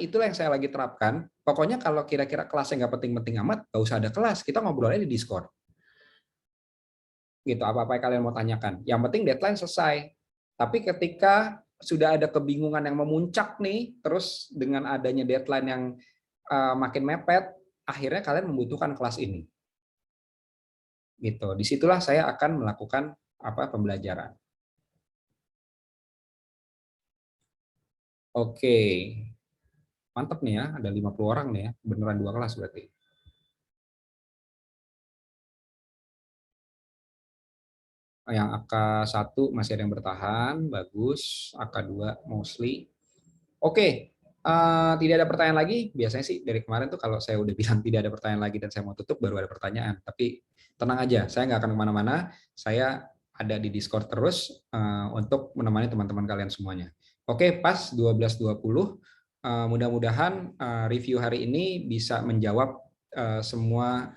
itulah yang saya lagi terapkan. Pokoknya kalau kira-kira kelasnya nggak penting-penting amat, nggak usah ada kelas, kita ngobrolnya di Discord. Gitu, apa-apa yang kalian mau tanyakan. Yang penting deadline selesai. Tapi ketika sudah ada kebingungan yang memuncak nih, terus dengan adanya deadline yang makin mepet, akhirnya kalian membutuhkan kelas ini. Gitu. Disitulah saya akan melakukan pembelajaran. Oke. Mantap nih ya, ada 50 orang nih ya, beneran 2 kelas berarti. Yang AK1 masih ada yang bertahan, bagus. AK2 mostly. Oke, tidak ada pertanyaan lagi. Biasanya sih dari kemarin tuh kalau saya udah bilang tidak ada pertanyaan lagi dan saya mau tutup baru ada pertanyaan. Tapi tenang aja, saya nggak akan kemana-mana. Saya ada di Discord terus untuk menemani teman-teman kalian semuanya. Oke, pas 12.20. Mudah-mudahan review hari ini bisa menjawab semua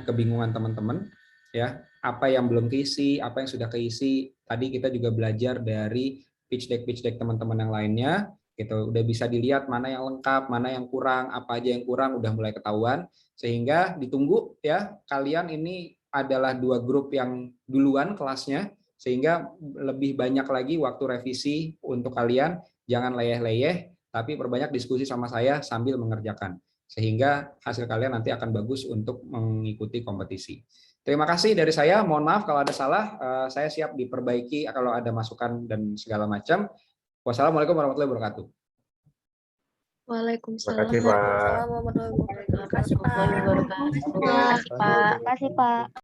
kebingungan teman-teman ya, apa yang belum keisi, apa yang sudah keisi. Tadi kita juga belajar dari pitch deck teman-teman yang lainnya gitu, udah bisa dilihat mana yang lengkap, mana yang kurang, apa aja yang kurang udah mulai ketahuan, sehingga ditunggu ya, kalian ini adalah 2 grup yang duluan kelasnya, sehingga lebih banyak lagi waktu revisi untuk kalian. Jangan leyeh-leyeh, tapi perbanyak diskusi sama saya sambil mengerjakan, sehingga hasil kalian nanti akan bagus untuk mengikuti kompetisi. Terima kasih dari saya, mohon maaf kalau ada salah, saya siap diperbaiki kalau ada masukan dan segala macam. Wassalamualaikum warahmatullahi wabarakatuh.
Waalaikumsalam
Terima kasih, Pak.
warahmatullahi wabarakatuh.
Terima kasih, Pak.
Terima kasih, Pak.